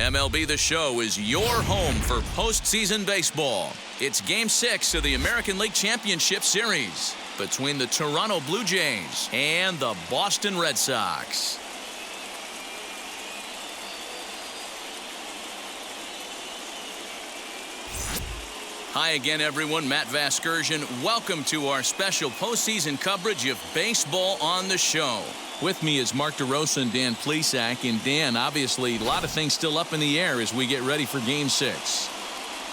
MLB The Show is your home for postseason baseball. It's Game 6 of the American League Championship Series between the Toronto Blue Jays and the Boston Red Sox. Hi again, everyone. Matt Vasgersian. Welcome to our special postseason coverage of Baseball on the Show. With me is Mark DeRosa and Dan Plesac. And Dan, obviously, a lot of things still up in the air as we get ready for Game 6.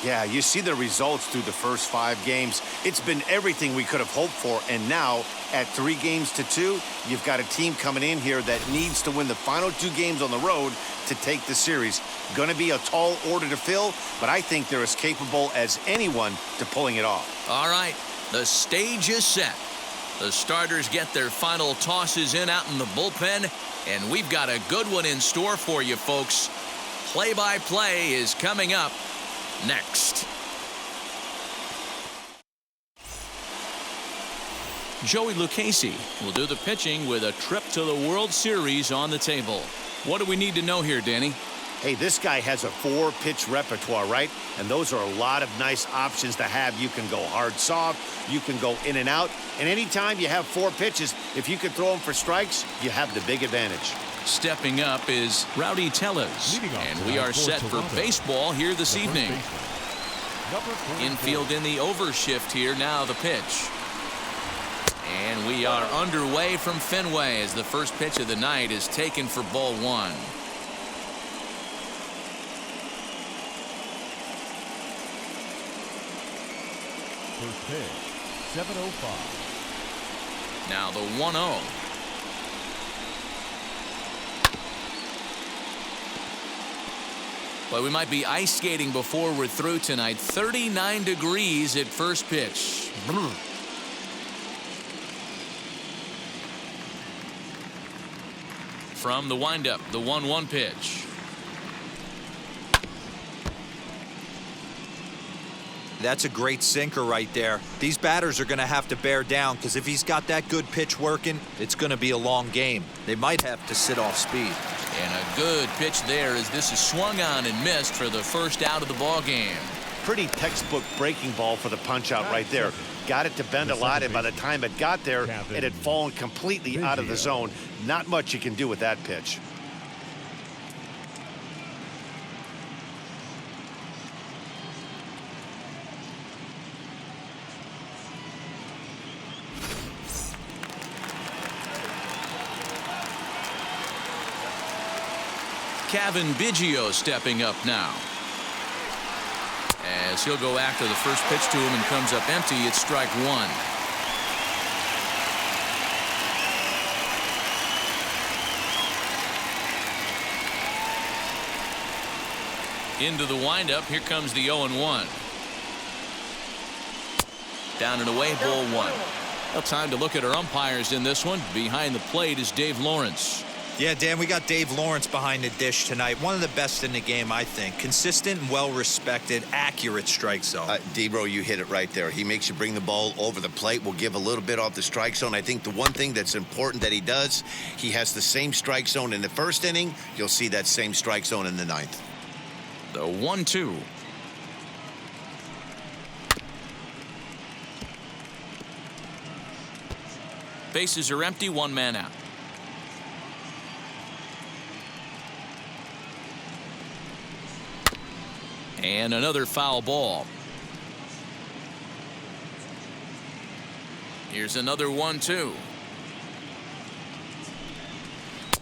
Yeah, you see the results through the first 5 games. It's been everything we could have hoped for. And now, at 3-2, you've got a team coming in here that needs to win the final 2 games on the road to take the series. Going to be a tall order to fill, but I think they're as capable as anyone to pulling it off. All right, the stage is set. The starters get their final tosses in out in the bullpen, and we've got a good one in store for you, folks. Play-by-play is coming up next. Joey Lucchesi will do the pitching with a trip to the World Series on the table. What do we need to know here, Danny? Hey, this guy has a 4-pitch repertoire, right? And those are a lot of nice options to have. You can go hard, soft. You can go in and out. And anytime you have 4 pitches, if you can throw them for strikes, you have the big advantage. Stepping up is Rowdy Tellez. And we are set for baseball here this evening. Infield in the overshift here. Now the pitch. And we are underway from Fenway as the first pitch of the night is taken for ball 1. First pitch, 7:05. Now the 1-0. But we might be ice skating before we're through tonight. 39 degrees at first pitch. From the windup, the 1-1 pitch. That's a great sinker right there. These batters are going to have to bear down because if he's got that good pitch working, it's going to be a long game. They might have to sit off speed. And a good pitch there as this is swung on and missed for the first out of the ball game. Pretty textbook breaking ball for the punch out right there. Got it to bend a lot, and by the time it got there, it had fallen completely out of the zone. Not much you can do with that pitch. Kevin Biggio stepping up now. As he'll go after the first pitch to him and comes up empty. It's strike 1. Into the windup. Here comes the 0-1. Down and away, ball 1. Well, time to look at our umpires in this one. Behind the plate is Dave Lawrence. Yeah, Dan, we got Dave Lawrence behind the dish tonight. One of the best in the game, I think. Consistent and well-respected, accurate strike zone. D-Bro, you hit it right there. He makes you bring the ball over the plate. Will give a little bit off the strike zone. I think the one thing that's important that he does, he has the same strike zone in the first inning. You'll see that same strike zone in the 9th. The 1-2. Bases are empty, 1 man out. And another foul ball. Here's another 1-2.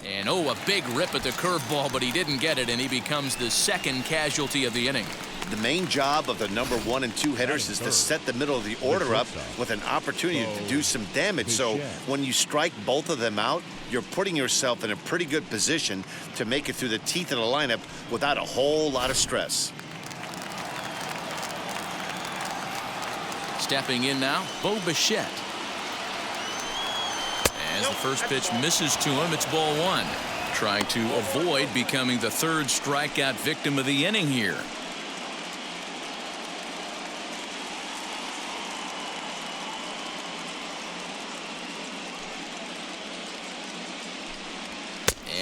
And oh, a big rip at the curveball, but he didn't get it, and he becomes the second casualty of the inning. The main job of the number 1 and 2 hitters is to set the middle of the order up with an opportunity to do some damage. So when you strike both of them out, you're putting yourself in a pretty good position to make it through the teeth of the lineup without a whole lot of stress. Stepping in now, Bo Bichette. As the first pitch misses to him, it's ball 1. Trying to avoid becoming the 3rd strikeout victim of the inning here.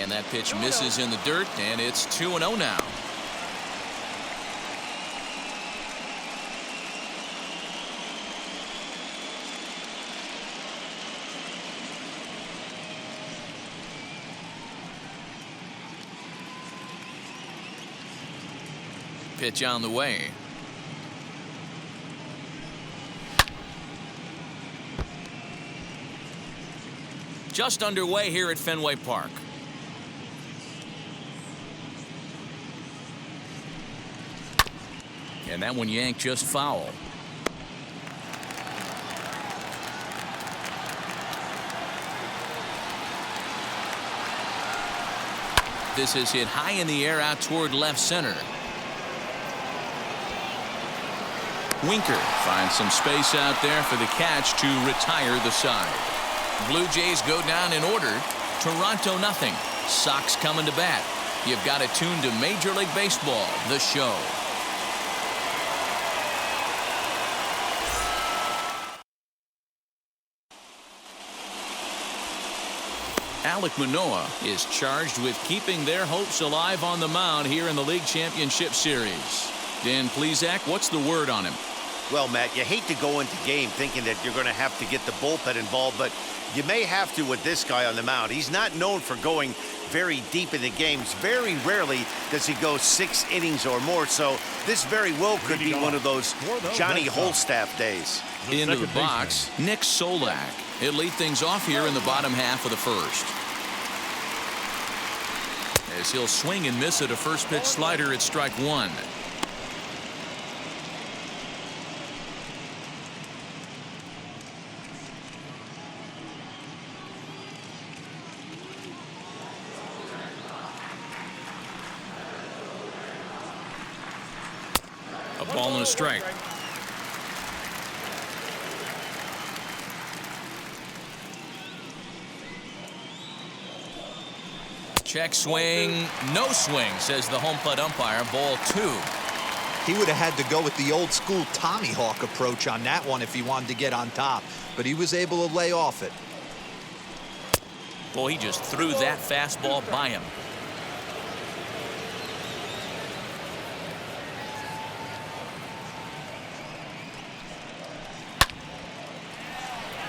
And that pitch misses in the dirt, and it's 2-0 now. Pitch on the way. Just underway here at Fenway Park. And that one yanked just foul. This is hit high in the air out toward left center. Winker finds some space out there for the catch to retire the side. Blue Jays go down in order. Toronto nothing. Sox coming to bat. You've got it tuned to Major League Baseball, the show. Alek Manoah is charged with keeping their hopes alive on the mound here in the League Championship Series. Dan Plesac, what's the word on him? Well, Matt, you hate to go into game thinking that you're going to have to get the bullpen involved, but you may have to with this guy on the mound. He's not known for going very deep in the games. Very rarely does he go 6 innings or more, so this very well could be one of those Johnny Holstaff days. Into the box, Nick Solak. He'll lead things off here in the bottom half of the first. As he'll swing and miss at a first pitch slider at strike 1. A ball and a strike. Check swing, no swing, says the home plate umpire. Ball 2. He would have had to go with the old school Tommy Hawk approach on that one if he wanted to get on top, but he was able to lay off it. Boy, he just threw that fastball by him.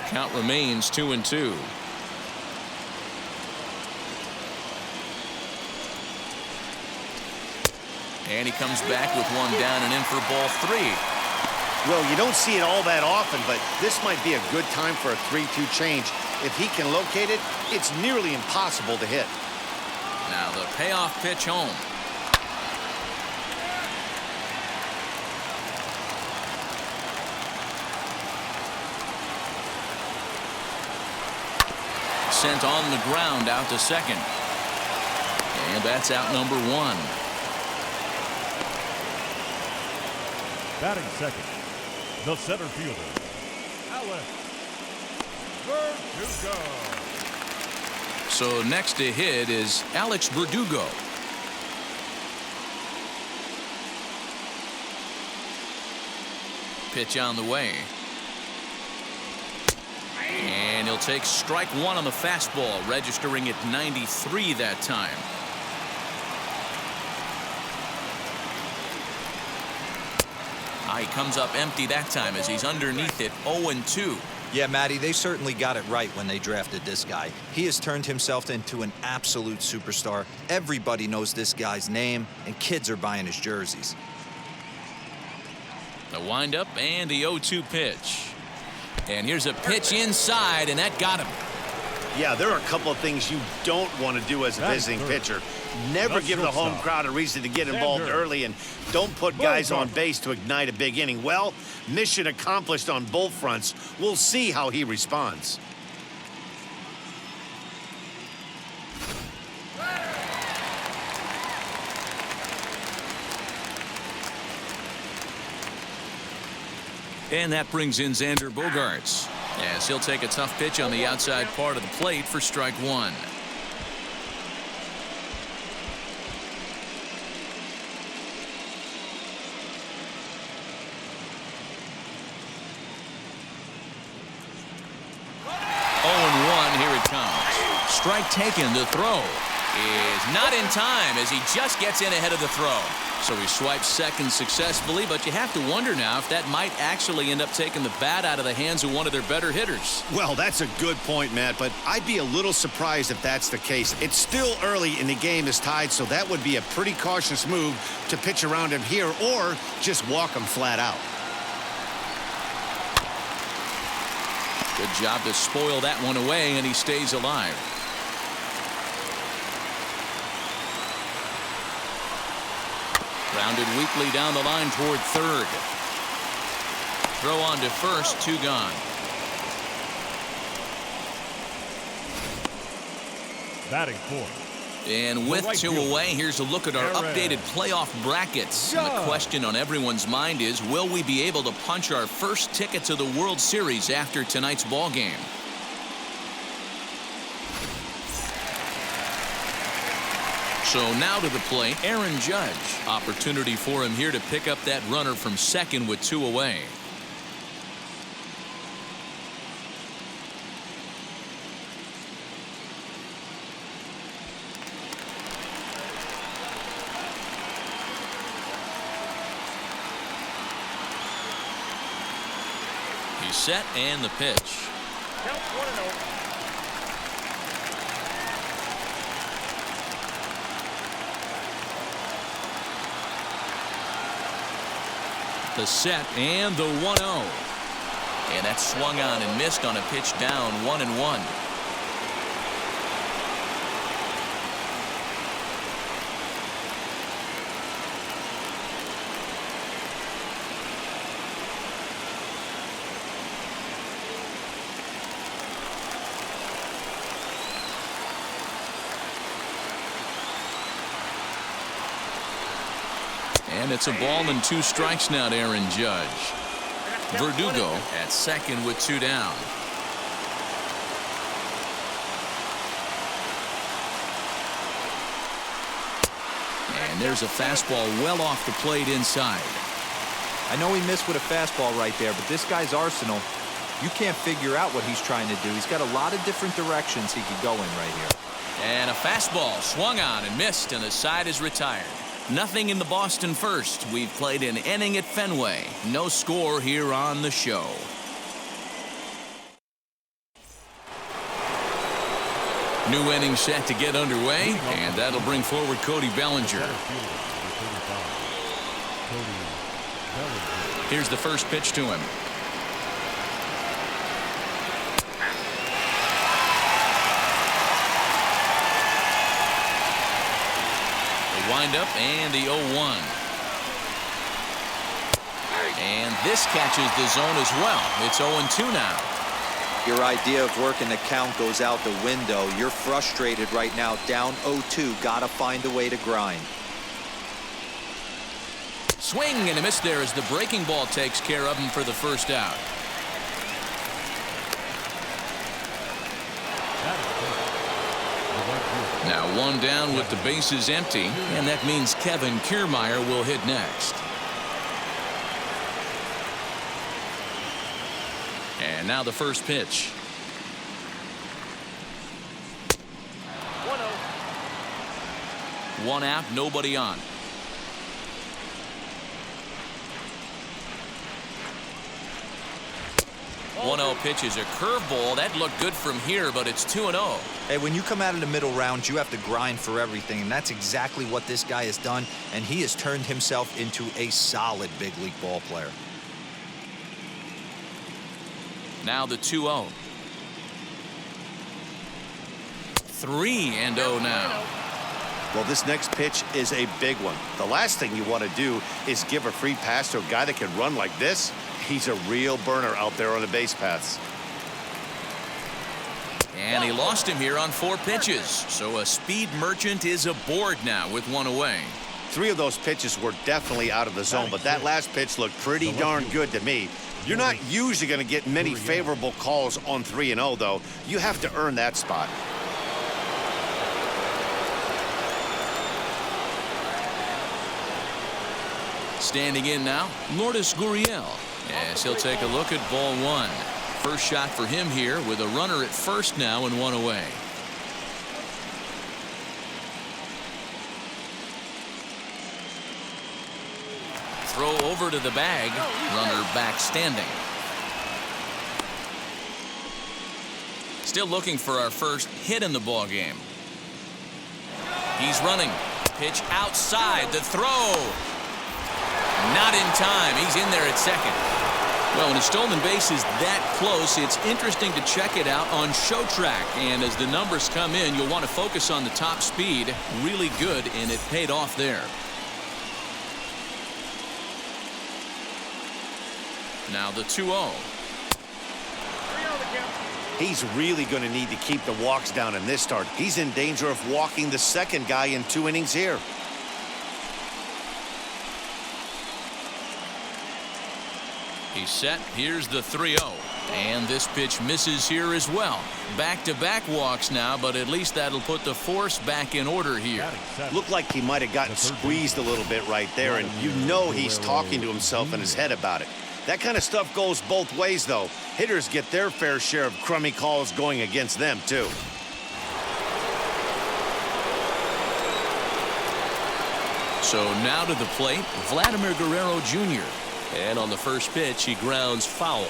Count remains 2-2. And he comes back with one down and in for ball 3. Well, you don't see it all that often, but this might be a good time for a 3-2 change. If he can locate it, it's nearly impossible to hit. Now the payoff pitch home. Sent on the ground out to second. And that's out number 1. Batting second, the center fielder, Alex Verdugo. So next to hit is Alex Verdugo. Pitch on the way. And he'll take strike 1 on the fastball, registering at 93 that time. He comes up empty that time as he's underneath it. 0-2. Yeah, Matty, they certainly got it right when they drafted this guy. He has turned himself into an absolute superstar. Everybody knows this guy's name, and kids are buying his jerseys. The windup and the 0-2 pitch. And here's a pitch inside, and that got him. Yeah, there are a couple of things you don't want to do as a visiting pitcher. Never give the home crowd a reason to get involved early, and don't put guys on base to ignite a big inning. Well, mission accomplished on both fronts. We'll see how he responds. And that brings in Xander Bogaerts, as he'll take a tough pitch on the outside part of the plate for strike 1. Here it comes. Strike taken to throw. is not in time as he just gets in ahead of the throw. So he swipes second successfully, but you have to wonder now if that might actually end up taking the bat out of the hands of one of their better hitters. Well, that's a good point, Matt, but I'd be a little surprised if that's the case. It's still early and the game is tied, so that would be a pretty cautious move to pitch around him here or just walk him flat out. Good job to spoil that one away, and he stays alive. Grounded weakly down the line toward third. Throw on to first, 2 gone. Batting fourth. And with 2 away, here's a look at our updated playoff brackets. And the question on everyone's mind is, will we be able to punch our first ticket to the World Series after tonight's ball game? So now to the plate, Aaron Judge. Opportunity for him here to pick up that runner from second with 2 away. He's set and the pitch. Count 1-0. The set and the 1-0. And that's swung on and missed on a pitch down, 1-1. And it's a ball and 2 strikes now to Aaron Judge. Verdugo at second with 2 down. And there's a fastball well off the plate inside. I know he missed with a fastball right there, but this guy's arsenal, you can't figure out what he's trying to do. He's got a lot of different directions he could go in right here. And a fastball swung on and missed, and the side is retired. Nothing in the Boston first. We've played an inning at Fenway. No score here on the show. New inning set to get underway, and that'll bring forward Cody Bellinger. Here's the first pitch to him. Wind up and the 0-1. And this catches the zone as well. It's 0-2 now. Your idea of working the count goes out the window. You're frustrated right now, down 0-2. Gotta find a way to grind. Swing and a miss there as the breaking ball takes care of him for the first out. Now 1 down with the bases empty, and that means Kevin Kiermaier will hit next. And now the first pitch. 1-0. 1 out, nobody on. 1-0 pitch is a curveball. That looked good from here, but it's 2-0. Hey, when you come out of the middle rounds, you have to grind for everything, and that's exactly what this guy has done, and he has turned himself into a solid big league ball player. Now the 2-0. 3-0 now. Well, this next pitch is a big one. The last thing you want to do is give a free pass to a guy that can run like this. He's a real burner out there on the base paths. And he lost him here on 4 pitches. So a speed merchant is aboard now with 1 away. 3 of those pitches were definitely out of the zone, but that last pitch looked pretty darn good to me. You're not usually going to get many favorable calls on 3-0, though. You have to earn that spot. Standing in now, Lourdes Gurriel. Yes, he'll take a look at ball 1. First shot for him here with a runner at first now and 1 away. Throw over to the bag. Runner back standing. Still looking for our first hit in the ball game. He's running. Pitch outside. The throw. Not in time. He's in there at second. Well, when a stolen base is that close, it's interesting to check it out on Show Track. And as the numbers come in, you'll want to focus on the top speed. Really good, and it paid off there. Now the 2-0. He's really going to need to keep the walks down in this start. He's in danger of walking the second guy in 2 innings here. He's set. Here's the 3-0. And this pitch misses here as well. Back-to-back walks now, but at least that'll put the force back in order here. Looked like he might have gotten squeezed a little bit right there, and you know he's talking to himself in his head about it. That kind of stuff goes both ways, though. Hitters get their fair share of crummy calls going against them, too. So now to the plate, Vladimir Guerrero Jr. And on the first pitch, he grounds foul.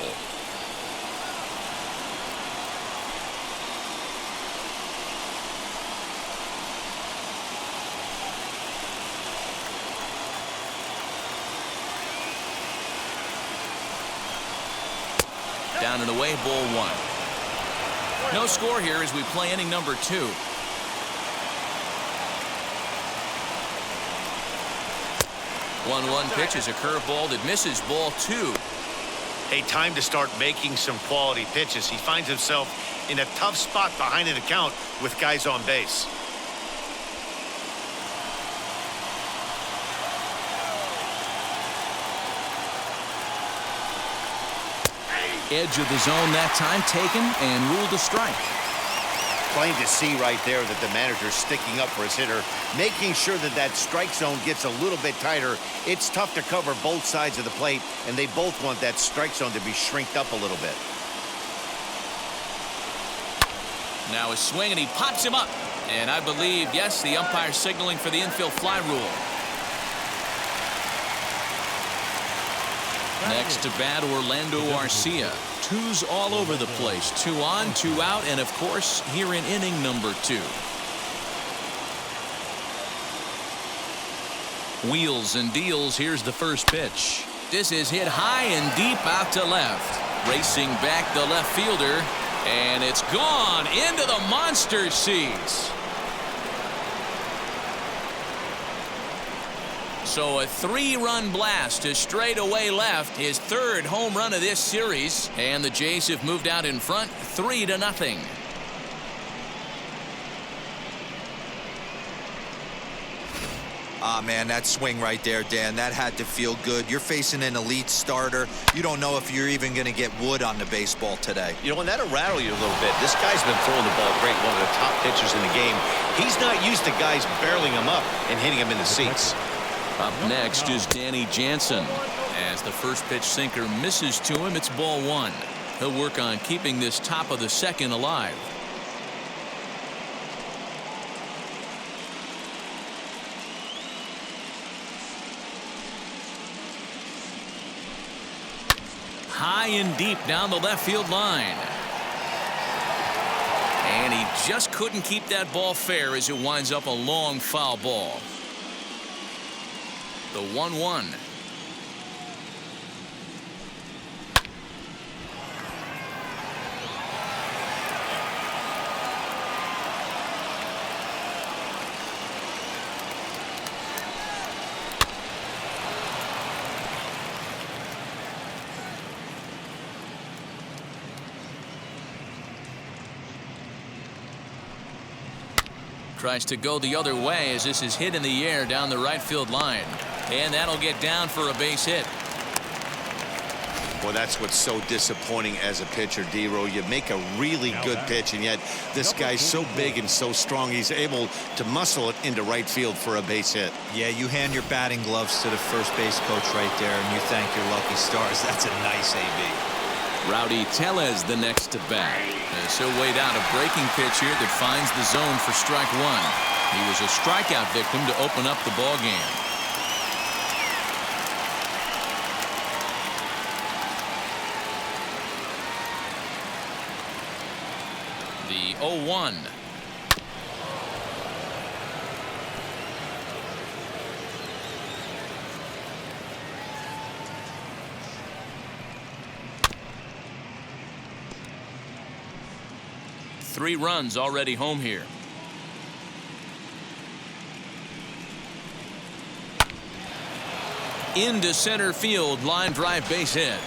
Down and away, ball 1. No score here as we play inning number 2. One pitch is a curveball that misses, ball 2. Hey, time to start making some quality pitches. He finds himself in a tough spot behind an account with guys on base. Edge of the zone that time taken and ruled a strike. Plain to see right there that the manager's sticking up for his hitter, making sure that that strike zone gets a little bit tighter. It's tough to cover both sides of the plate, and they both want that strike zone to be shrinked up a little bit. Now a swing, and he pops him up. And I believe, yes, the umpire signaling for the infield fly rule. Next to bat, Orlando Arcia. 2's all over the place. 2 on, 2 out, and of course, here in inning number 2. Wheels and deals. Here's the first pitch. This is hit high and deep out to left. Racing back the left fielder, and it's gone into the monster seats. So a 3-run blast to straightaway left, his 3rd home run of this series, and the Jays have moved out in front 3-0. Ah, man, that swing right there, Dan, that had to feel good. You're facing an elite starter. You don't know if you're even going to get wood on the baseball today. You know, and that'll rattle you a little bit. This guy's been throwing the ball great, one of the top pitchers in the game. He's not used to guys barreling him up and hitting him in the seats. Up next is Danny Jansen. As the first pitch sinker misses to him, it's ball 1. He'll work on keeping this top of the second alive. High and deep down the left field line. And he just couldn't keep that ball fair as it winds up a long foul ball. The 1-1. Tries to go the other way as this is hit in the air down the right field line. And that'll get down for a base hit. Well, that's what's so disappointing as a pitcher, D-Row. You make a really good pitch, and yet this guy's so big and so strong, he's able to muscle it into right field for a base hit. Yeah, you hand your batting gloves to the first base coach right there, and you thank your lucky stars. That's a nice AB. Rowdy Tellez the next to bat. As he'll wait out a breaking pitch here that finds the zone for strike 1. He was a strikeout victim to open up the ball game. The 0-1. Three runs already home here. Into center field, line drive, base hit.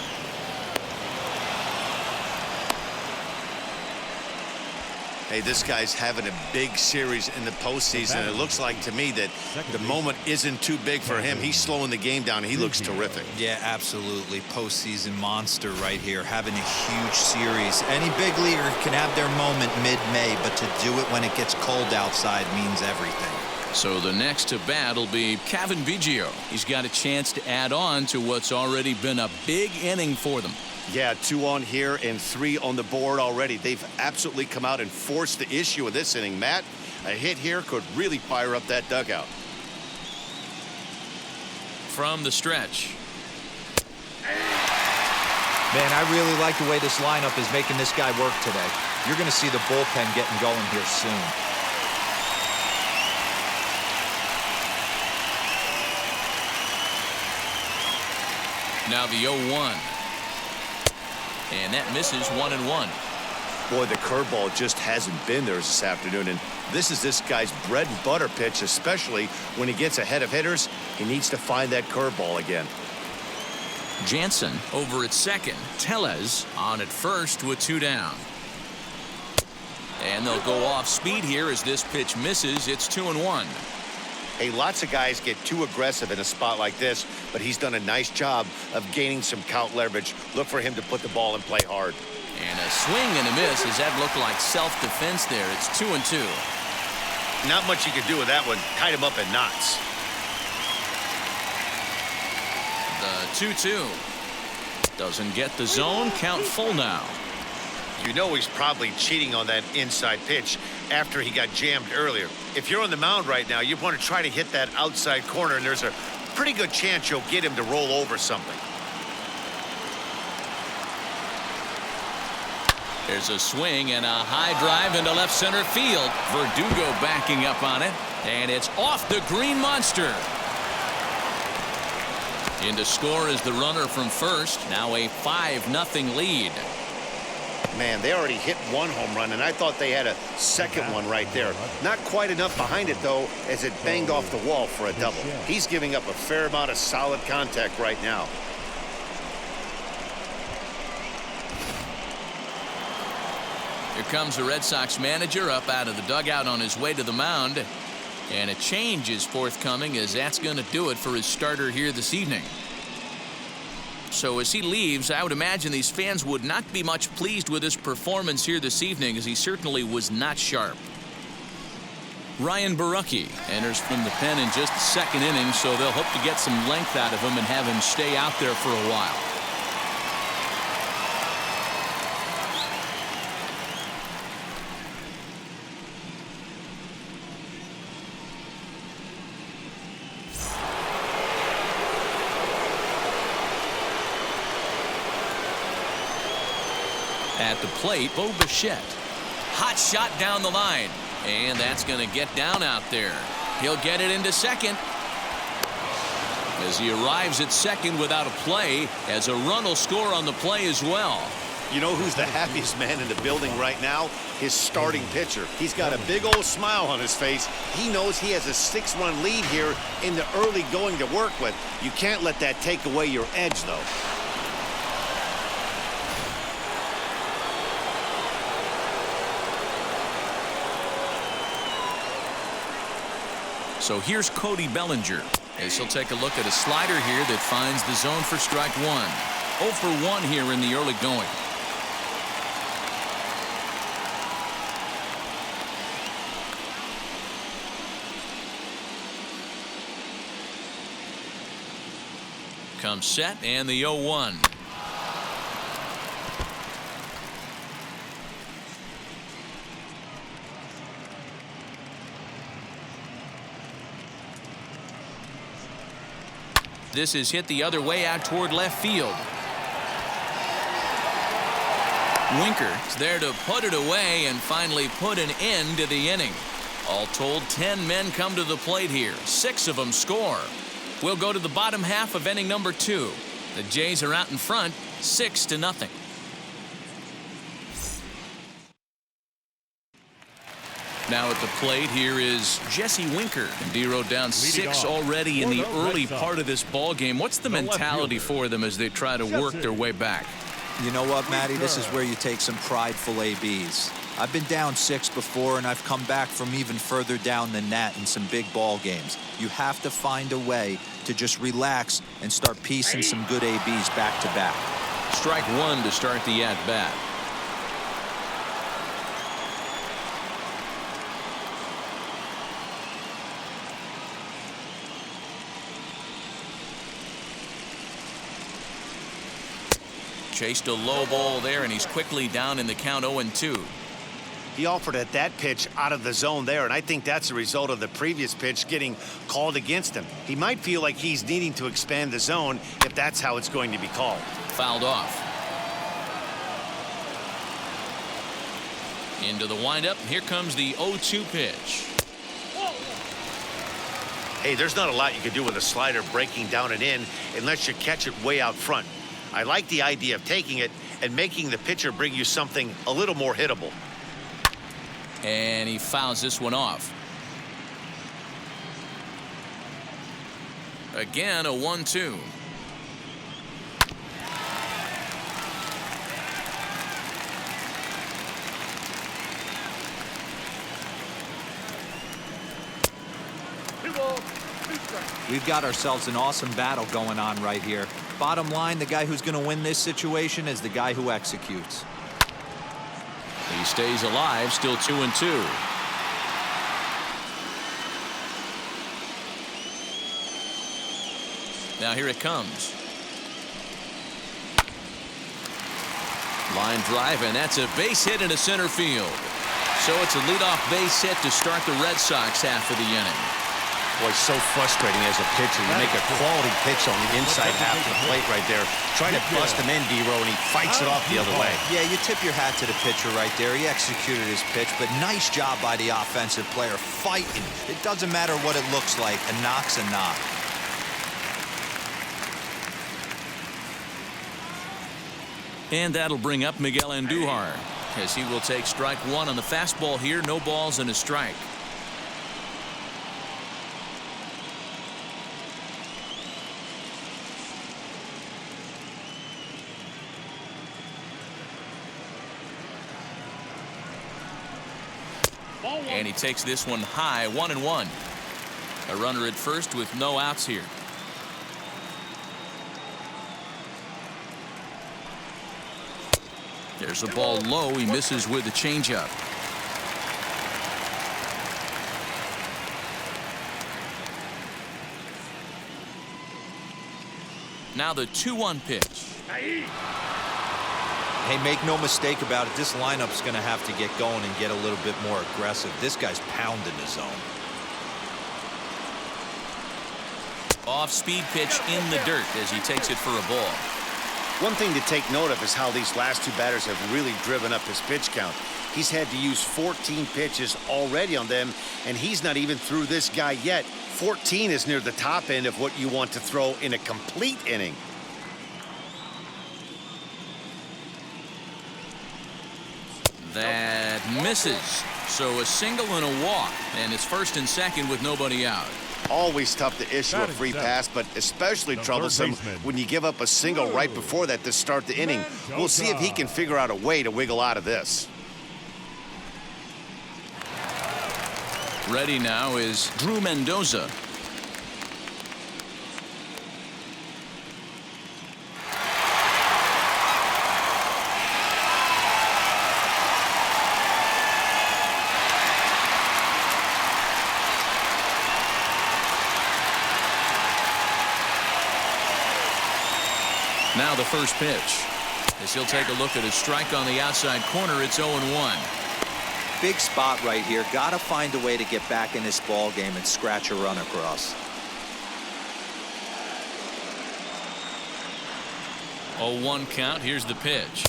Hey, this guy's having a big series in the postseason. It looks like to me that the moment isn't too big for him. He's slowing the game down. He looks terrific. Yeah, absolutely. Postseason monster right here, having a huge series. Any big leaguer can have their moment mid-May, but to do it when it gets cold outside means everything. So the next to bat will be Kevin Biggio. He's got a chance to add on to what's already been a big inning for them. Yeah, 2 on here and 3 on the board already. They've absolutely come out and forced the issue of this inning. Matt, a hit here could really fire up that dugout. From the stretch. Man, I really like the way this lineup is making this guy work today. You're going to see the bullpen getting going here soon. Now the 0-1. And that misses 1-1. Boy, the curveball just hasn't been there this afternoon, and this is this guy's bread and butter pitch, especially when he gets ahead of hitters. He needs to find that curveball again. Jansen over at second. Tellez on at first with 2 down. And they'll go off speed here as this pitch misses. It's 2-1. Hey, lots of guys get too aggressive in a spot like this, but he's done a nice job of gaining some count leverage. Look for him to put the ball and play hard. And a swing and a miss. Does that look like self-defense there? It's 2-2. Not much you can do with that one. Tied him up in knots. The 2-2. Doesn't get the zone. Count full now. You know he's probably cheating on that inside pitch after he got jammed earlier. If you're on the mound right now, you want to try to hit that outside corner, and there's a pretty good chance you'll get him to roll over something. There's a swing and a high drive into left center field. Verdugo backing up on it, and it's off the green monster. In to score is the runner from first. Now a 5-0 lead. Man, they already hit 1 home run, and I thought they had a second one right there. Not quite enough behind it, though, as it banged off the wall for a double. He's giving up a fair amount of solid contact right now. Here comes the Red Sox manager up out of the dugout on his way to the mound. And a change is forthcoming, as that's going to do it for his starter here this evening. So as he leaves, I would imagine these fans would not be much pleased with his performance here this evening, as he certainly was not sharp. Ryan Borucki enters from the pen in just the second inning, so they'll hope to get some length out of him and have him stay out there for a while. At the plate, Bo Bichette. Hot shot down the line. And that's going to get down out there. He'll get it into second. As he arrives at second without a play, as a run will score on the play as well. You know who's the happiest man in the building right now? His starting pitcher. He's got a big old smile on his face. He knows he has a 6-run lead here in the early going to work with. You can't let that take away your edge, though. So here's Cody Bellinger, as he'll take a look at a slider here that finds the zone for strike 1. 0 for 1 here in the early going. Comes set, and the 0-1. This is hit the other way out toward left field. Winker is there to put it away and finally put an end to the inning. All told, 10 men come to the plate here. 6 of them score. We'll go to the bottom half of inning number 2. The Jays are out in front, 6-0. Now at the plate, here is Jesse Winker. And D-Row down 6 already in the early part of this ball game. What's the mentality for them as they try to work their way back? You know what, Matty? This is where you take some prideful ABs. I've been down 6 before, and I've come back from even further down than that in some big ball games. You have to find a way to just relax and start piecing some good ABs back to back. Strike 1 to start the at-bat. Chased a low ball there, and he's quickly down in the count 0-2. He offered at that pitch out of the zone there, and I think that's a result of the previous pitch getting called against him. He might feel like he's needing to expand the zone if that's how it's going to be called. Fouled off. Into the windup. Here comes the 0-2 pitch. Hey, there's not a lot you can do with a slider breaking down and in unless you catch it way out front. I like the idea of taking it and making the pitcher bring you something a little more hittable. And he fouls this one off. Again, a 1-2. We've got ourselves an awesome battle going on right here. Bottom line, the guy who's going to win this situation is the guy who executes. He stays alive, still 2-2. Now here it comes. Line drive, and that's a base hit into center field. So it's a leadoff base hit to start the Red Sox half of the inning. Boy, so frustrating as a pitcher. You make a quality pitch on the inside half of the plate right there. Try to bust him in, D-Row, and he fights it off the other way. Yeah, you tip your hat to the pitcher right there. He executed his pitch, but nice job by the offensive player fighting. It doesn't matter what it looks like. A knock's a knock. And that'll bring up Miguel Andujar, as he will take strike 1 on the fastball here. No balls and a strike. And he takes this one high, 1-1. A runner at first with no outs here. There's the ball low. He misses with the changeup. Now the 2-1 pitch. Hey, make no mistake about it, this lineup's going to have to get going and get a little bit more aggressive. This guy's pounding the zone. Off-speed pitch in the dirt as he takes it for a ball. One thing to take note of is how these last 2 batters have really driven up his pitch count. He's had to use 14 pitches already on them, and he's not even through this guy yet. 14 is near the top end of what you want to throw in a complete inning. That misses. So a single and a walk, and it's first and second with nobody out. Always tough to issue a free pass, but especially troublesome when you give up a single right before that to start the inning. We'll see if he can figure out a way to wiggle out of this. Ready now is Drew Mendoza. Now the first pitch. As he'll take a look at his strike on the outside corner, it's 0-1. Big spot right here. Got to find a way to get back in this ball game and scratch a run across. 0-1 count. Here's the pitch.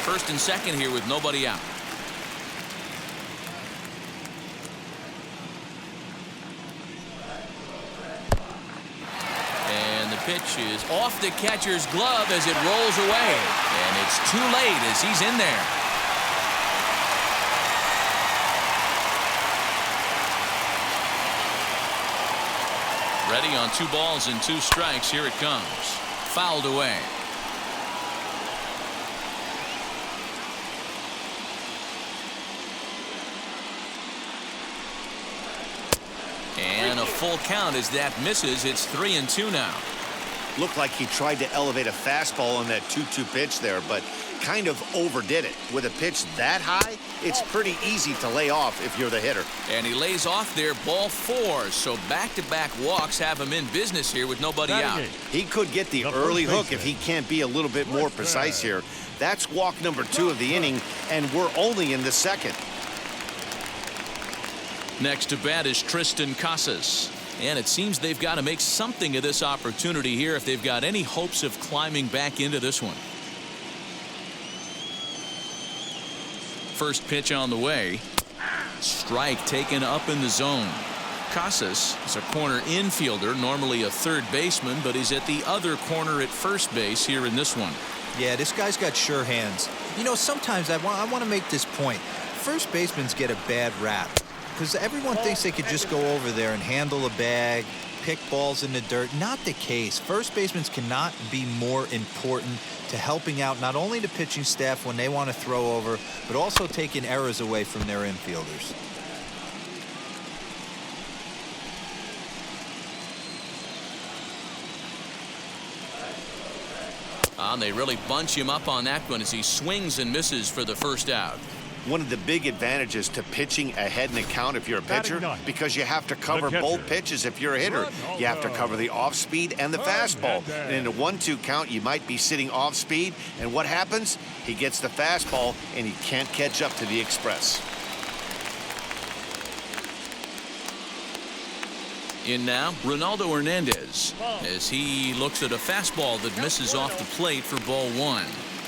First and second here with nobody out. And the pitch is off the catcher's glove as it rolls away. And it's too late as he's in there. Ready on 2 balls and 2 strikes. Here it comes. Fouled away. And a full count as that misses. It's 3-2 now. Looked like he tried to elevate a fastball on that 2-2 pitch there, but kind of overdid it. With a pitch that high, it's pretty easy to lay off if you're the hitter. And he lays off there, ball 4. So back-to-back walks have him in business here with nobody out. He could get the early hook if he can't be a little bit more precise here. That's walk number 2 of the inning, and we're only in the second. Next to bat is Tristan Casas. And it seems they've got to make something of this opportunity here if they've got any hopes of climbing back into this one. First pitch on the way. Strike taken up in the zone. Casas is a corner infielder, normally a third baseman, but he's at the other corner at first base here in this one. Yeah, this guy's got sure hands. You know, sometimes I want to make this point. First basemen get a bad rap because everyone thinks they could just go over there and handle a bag, pick balls in the dirt. Not the case. First basemen cannot be more important to helping out not only the pitching staff when they want to throw over, but also taking errors away from their infielders. And they really bunch him up on that one as he swings and misses for the first out. One of the big advantages to pitching ahead in the count if you're a pitcher, because you have to cover both pitches if you're a hitter. You have to cover the off speed and the fastball. And in a 1-2 count, you might be sitting off speed. And what happens? He gets the fastball and he can't catch up to the express. In now, Ronaldo Hernandez as he looks at a fastball that misses off the plate for ball 1.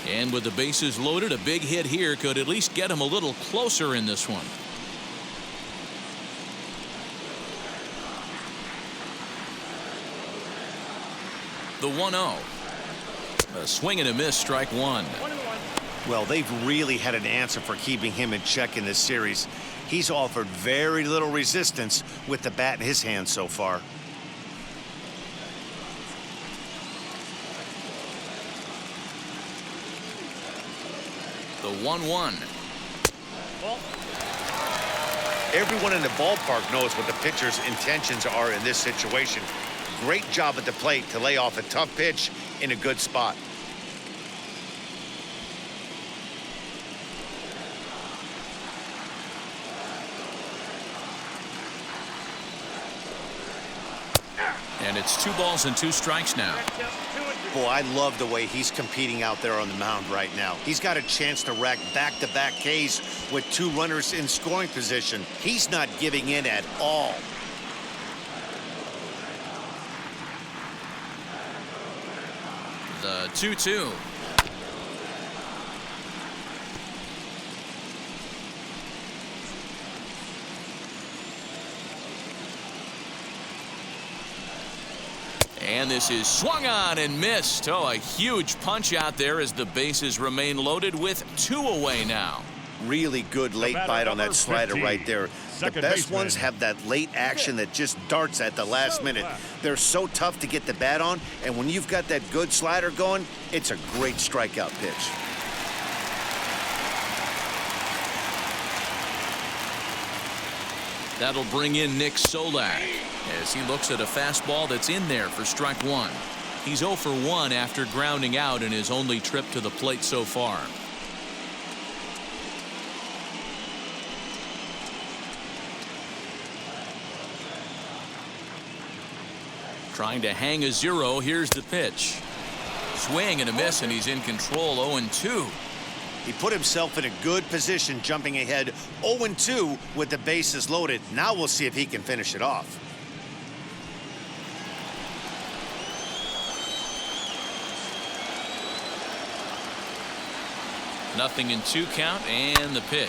And with the bases loaded, a big hit here could at least get him a little closer in this one. The 1-0. A swing and a miss, strike 1. Well, they've really had an answer for keeping him in check in this series. He's offered very little resistance with the bat in his hand so far. The 1-1. Everyone in the ballpark knows what the pitcher's intentions are in this situation. Great job at the plate to lay off a tough pitch in a good spot. And it's 2 balls and 2 strikes now. Boy, I love the way he's competing out there on the mound right now. He's got a chance to rack back-to-back Ks with 2 runners in scoring position. He's not giving in at all. The 2-2. And this is swung on and missed. Oh, a huge punch out there as the bases remain loaded with 2 away now. Really good late bite on that slider right there. The best ones have that late action that just darts at the last minute. They're so tough to get the bat on, and when you've got that good slider going, it's a great strikeout pitch. That'll bring in Nick Solak as he looks at a fastball that's in there for strike 1. He's 0 for 1 after grounding out in his only trip to the plate so far. Trying to hang a 0. Here's the pitch. Swing and a miss, and he's in control. 0-2. He put himself in a good position, jumping ahead 0-2 with the bases loaded. Now we'll see if he can finish it off. Nothing in 2 count, and the pitch.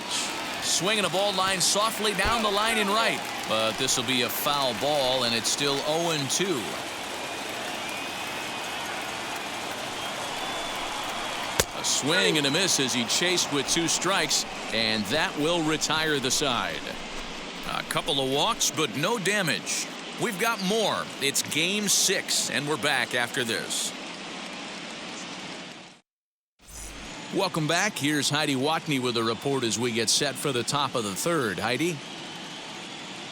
Swinging a ball line softly down the line and right. But this will be a foul ball, and it's still 0-2. A swing and a miss as he chased with 2 strikes, and that will retire the side. A couple of walks, but no damage. We've got more. It's Game 6, and we're back after this. Welcome back. Here's Heidi Watney with a report as we get set for the top of the 3rd. Heidi?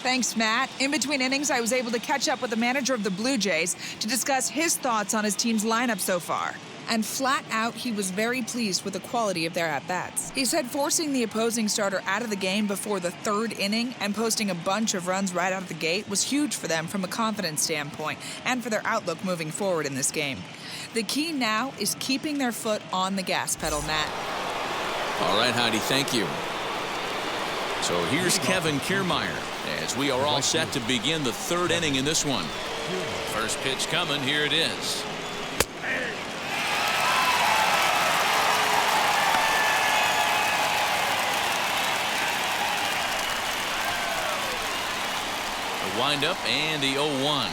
Thanks, Matt. In between innings, I was able to catch up with the manager of the Blue Jays to discuss his thoughts on his team's lineup so far. And flat out, he was very pleased with the quality of their at-bats. He said forcing the opposing starter out of the game before the 3rd inning and posting a bunch of runs right out of the gate was huge for them from a confidence standpoint and for their outlook moving forward in this game. The key now is keeping their foot on the gas pedal, Matt. All right, Heidi, thank you. So here's Kevin Kiermaier as we are all set to begin the 3rd inning in this one. First pitch coming. Here it is. The windup and the 0-1.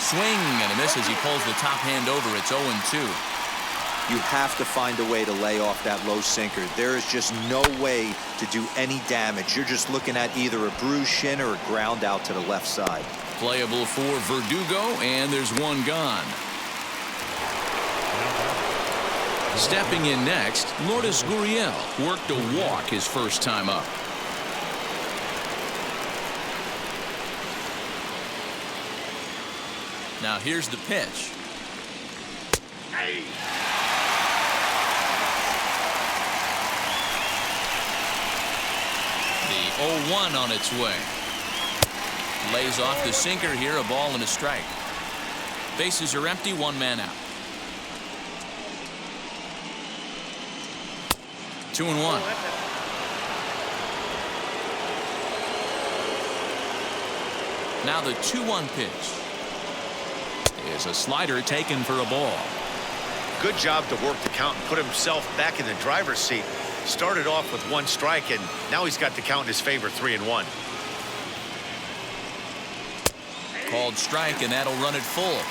Swing and a miss as he pulls the top hand over. It's 0-2. You have to find a way to lay off that low sinker. There is just no way to do any damage. You're just looking at either a bruised shin or a ground out to the left side. Playable for Verdugo, and there's 1 gone. Stepping in next, Lourdes Gurriel worked a walk his first time up. Now here's the pitch. The 0-1 on its way. Lays off the sinker here, a ball and a strike. Bases are empty, 1 man out. 2-1. Now the 2-1 pitch is a slider taken for a ball. Good job to work the count and put himself back in the driver's seat. Started off with 1 strike, and now he's got the count in his favor, 3-1. Called strike, and that'll run it full.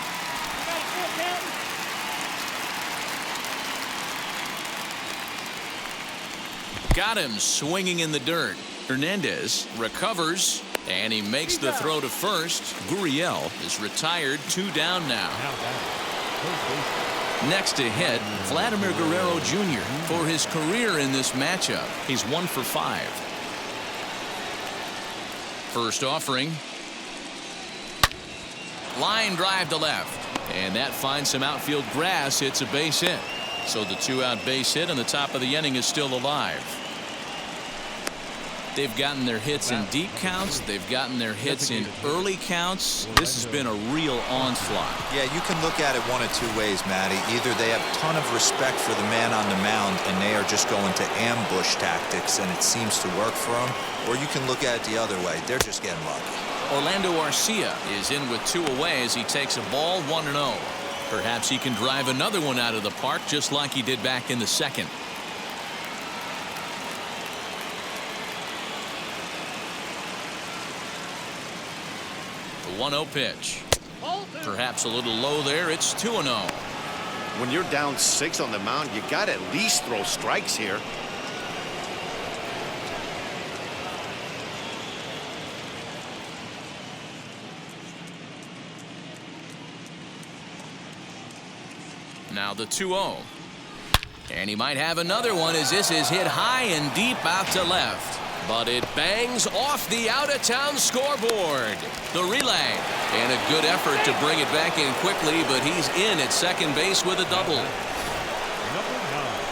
Got him swinging in the dirt. Hernandez recovers, and he makes the throw to first. Gurriel is retired, 2 down now. Next to hit, Vladimir Guerrero Jr. for his career in this matchup. He's 1 for 5. First offering. Line drive to left. And that finds some outfield grass. It's a base hit. So the 2-out base hit, and the top of the inning is still alive. They've gotten their hits in deep counts. They've gotten their hits in early counts. This has been a real onslaught. Yeah, you can look at it one of 2 ways, Matty. Either they have a ton of respect for the man on the mound and they are just going to ambush tactics and it seems to work for them, or you can look at it the other way. They're just getting lucky. Orlando Arcia is in with 2 away as he takes a ball, 1-0. Perhaps he can drive another one out of the park just like he did back in the 2nd. The 1-0 pitch. Perhaps a little low there. It's 2-0. When you're down 6 on the mound, you got to at least throw strikes here. Now the 2-0. And he might have another one as this is hit high and deep out to left. But it bangs off the out-of-town scoreboard. The relay. And a good effort to bring it back in quickly, but he's in at second base with a double.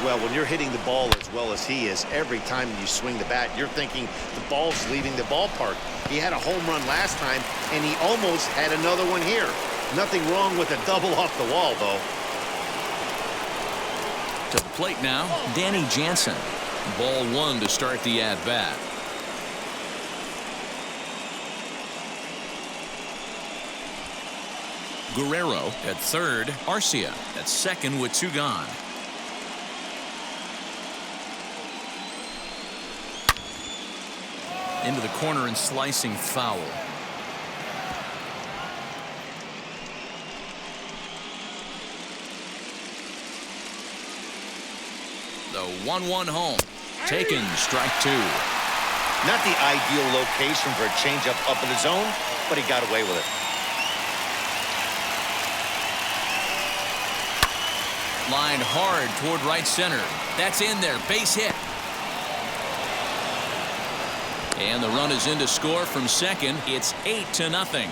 Well, when you're hitting the ball as well as he is, every time you swing the bat, you're thinking the ball's leaving the ballpark. He had a home run last time, and he almost had another one here. Nothing wrong with a double off the wall, though. To the plate now, Danny Jansen. Ball one to start the at-bat. Guerrero at third. Arcia at second with 2 gone. Into the corner and slicing foul. The 1-1 home. Taken, strike 2. Not the ideal location for a changeup up in the zone, but he got away with it. Lined hard toward right center. That's in there. Base hit. And the run is in to score from second. It's 8-0.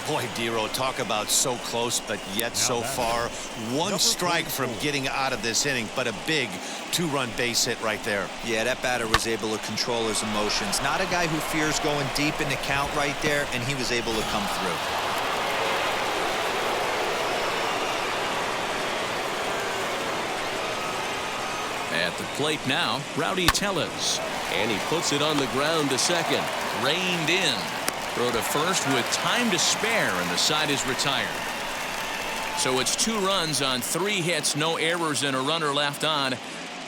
Boy, Dero, talk about so close, but yet so far. One strike from getting out of this inning, but a big 2-run base hit right there. Yeah, that batter was able to control his emotions. Not a guy who fears going deep in the count right there, and he was able to come through. At the plate now, Rowdy Tellez. And he puts it on the ground to second. Reined in. Throw to first with time to spare, and the side is retired. So it's 2 runs on 3 hits, no errors, and a runner left on.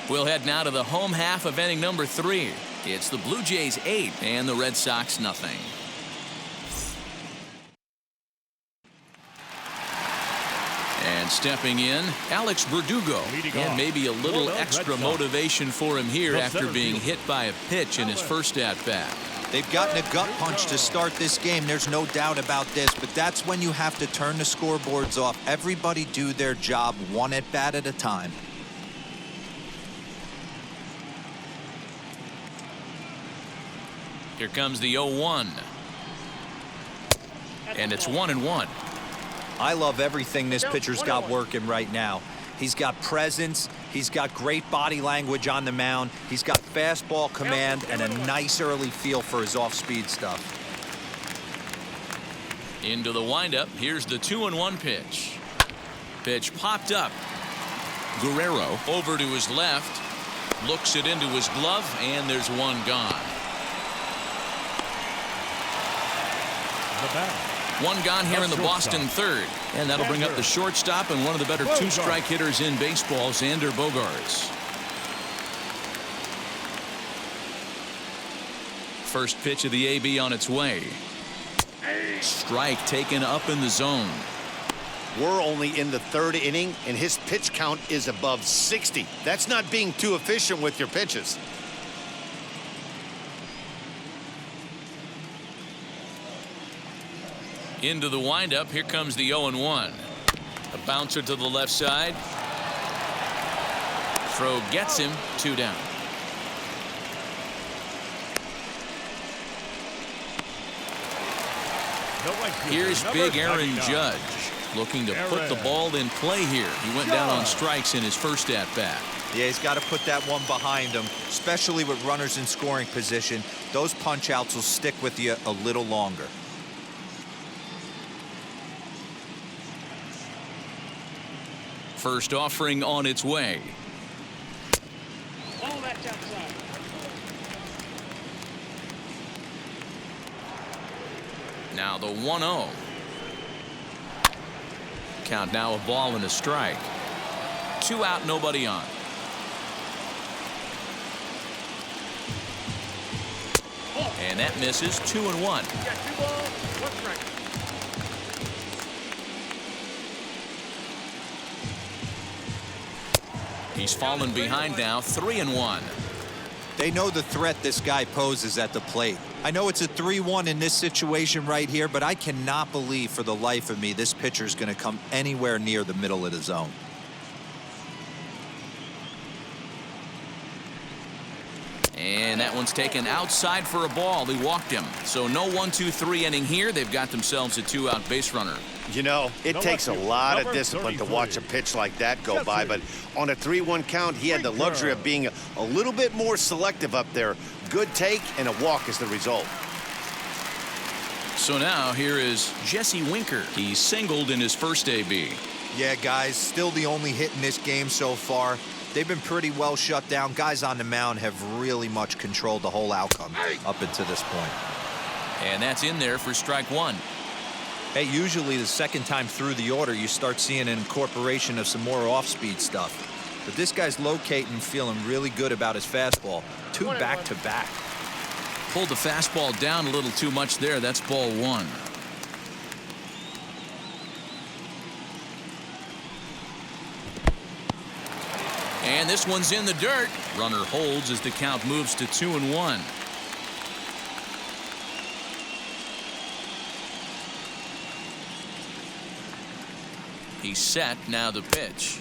We'll head now to the home half of inning number 3. It's the Blue Jays 8 and the Red Sox nothing. And stepping in, Alex Verdugo. And maybe a little extra motivation for him here after being hit by a pitch in his first at-bat. They've gotten a gut punch to start this game. There's no doubt about this, but that's when you have to turn the scoreboards off. Everybody do their job 1 at-bat at a time. Here comes the 0-1. And it's 1-1. I love everything this pitcher's got working right now. He's got presence. He's got great body language on the mound. He's got fastball command and a nice early feel for his off-speed stuff. Into the windup. Here's the 2-1 pitch. Pitch popped up. Guerrero over to his left. Looks it into his glove, and there's 1 gone. The batter. 1 gone here in the Boston third. And that'll bring up the shortstop and one of the better 2-strike hitters in baseball, Xander Bogaerts. First pitch of the AB on its way. Strike taken up in the zone. We're only in the 3rd inning, and his pitch count is above 60. That's not being too efficient with your pitches. Into the windup. Here comes the 0-1. A bouncer to the left side. Throw gets him. 2 down. Here's big Aaron Judge looking to put the ball in play here. He went down on strikes in his first at-bat. Yeah, he's got to put that one behind him, especially with runners in scoring position. Those punch-outs will stick with you a little longer. First offering on its way. All that's outside. Now the 1-0. Count now a ball and a strike. 2 out, nobody on. And that misses. 2-1. Got 2 balls, 1 strike. He's fallen behind now. 3-1. They know the threat this guy poses at the plate. I know it's a 3-1 in this situation right here, but I cannot believe for the life of me this pitcher is going to come anywhere near the middle of the zone. And that one's taken outside for a ball. He walked him. So no 1-2-3 inning here. They've got themselves a 2-out base runner. You know, it takes a lot of discipline to watch a pitch like that go by, but on a 3-1 count, he had the luxury of being a little bit more selective up there. Good take and a walk is the result. So now here is Jesse Winker. He singled in his first AB. Yeah, guys, still the only hit in this game so far. They've been pretty well shut down. Guys on the mound have really much controlled the whole outcome up until this point. And that's in there for strike one. Hey, usually the second time through the order, you start seeing an incorporation of some more off-speed stuff. But this guy's locating, feeling really good about his fastball. 2 back-to-back. Pulled the fastball down a little too much there. That's ball one. And this one's in the dirt. Runner holds as the count moves to 2-1. He's set. Now the pitch.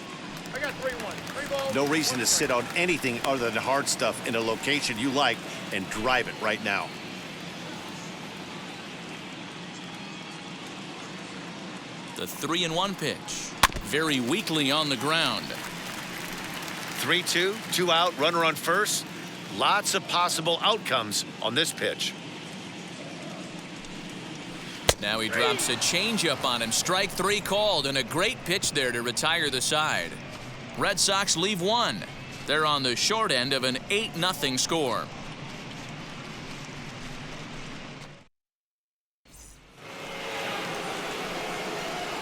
I got 3-1. 3 balls. No reason to sit on anything other than hard stuff in a location you like and drive it right now. The 3-1 pitch. Very weakly on the ground. 3-2, 2 out, runner on first. Lots of possible outcomes on this pitch. Now he drops a changeup on him. Strike 3 called, and a great pitch there to retire the side. Red Sox leave 1. They're on the short end of an 8-0 score.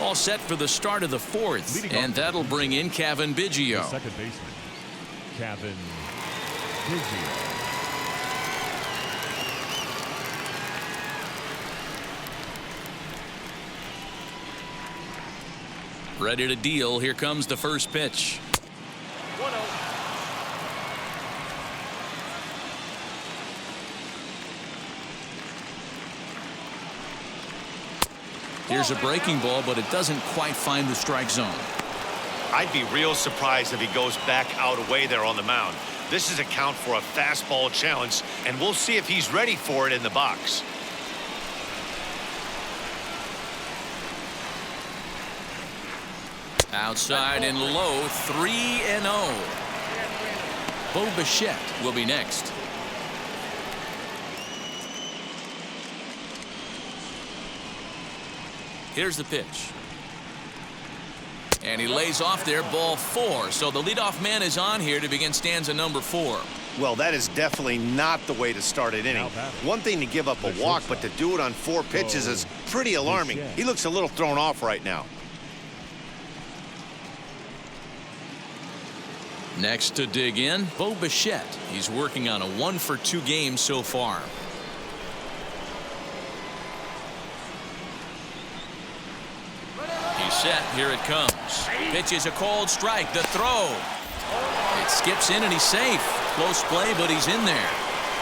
All set for the start of the 4th, and that'll bring in Cavan Biggio. Second baseman, Cavan Biggio. Ready to deal. Here comes the first pitch. 1-0. Here's a breaking ball, but it doesn't quite find the strike zone. I'd be real surprised if he goes back out away there on the mound. This is a count for a fastball challenge, and we'll see if he's ready for it in the box. Outside and low, 3-0. Bo Bichette will be next. Here's the pitch. And he lays off there, ball 4. So the leadoff man is on here to begin stanza number 4. Well, that is definitely not the way to start an inning. One thing to give up a walk, but to do it on 4 pitches is pretty alarming. He looks a little thrown off right now. Next to dig in, Bo Bichette. He's working on a 1-for-2 game so far. He's set. Here it comes. Pitch is a called strike. The throw. It skips in and he's safe. Close play, but he's in there.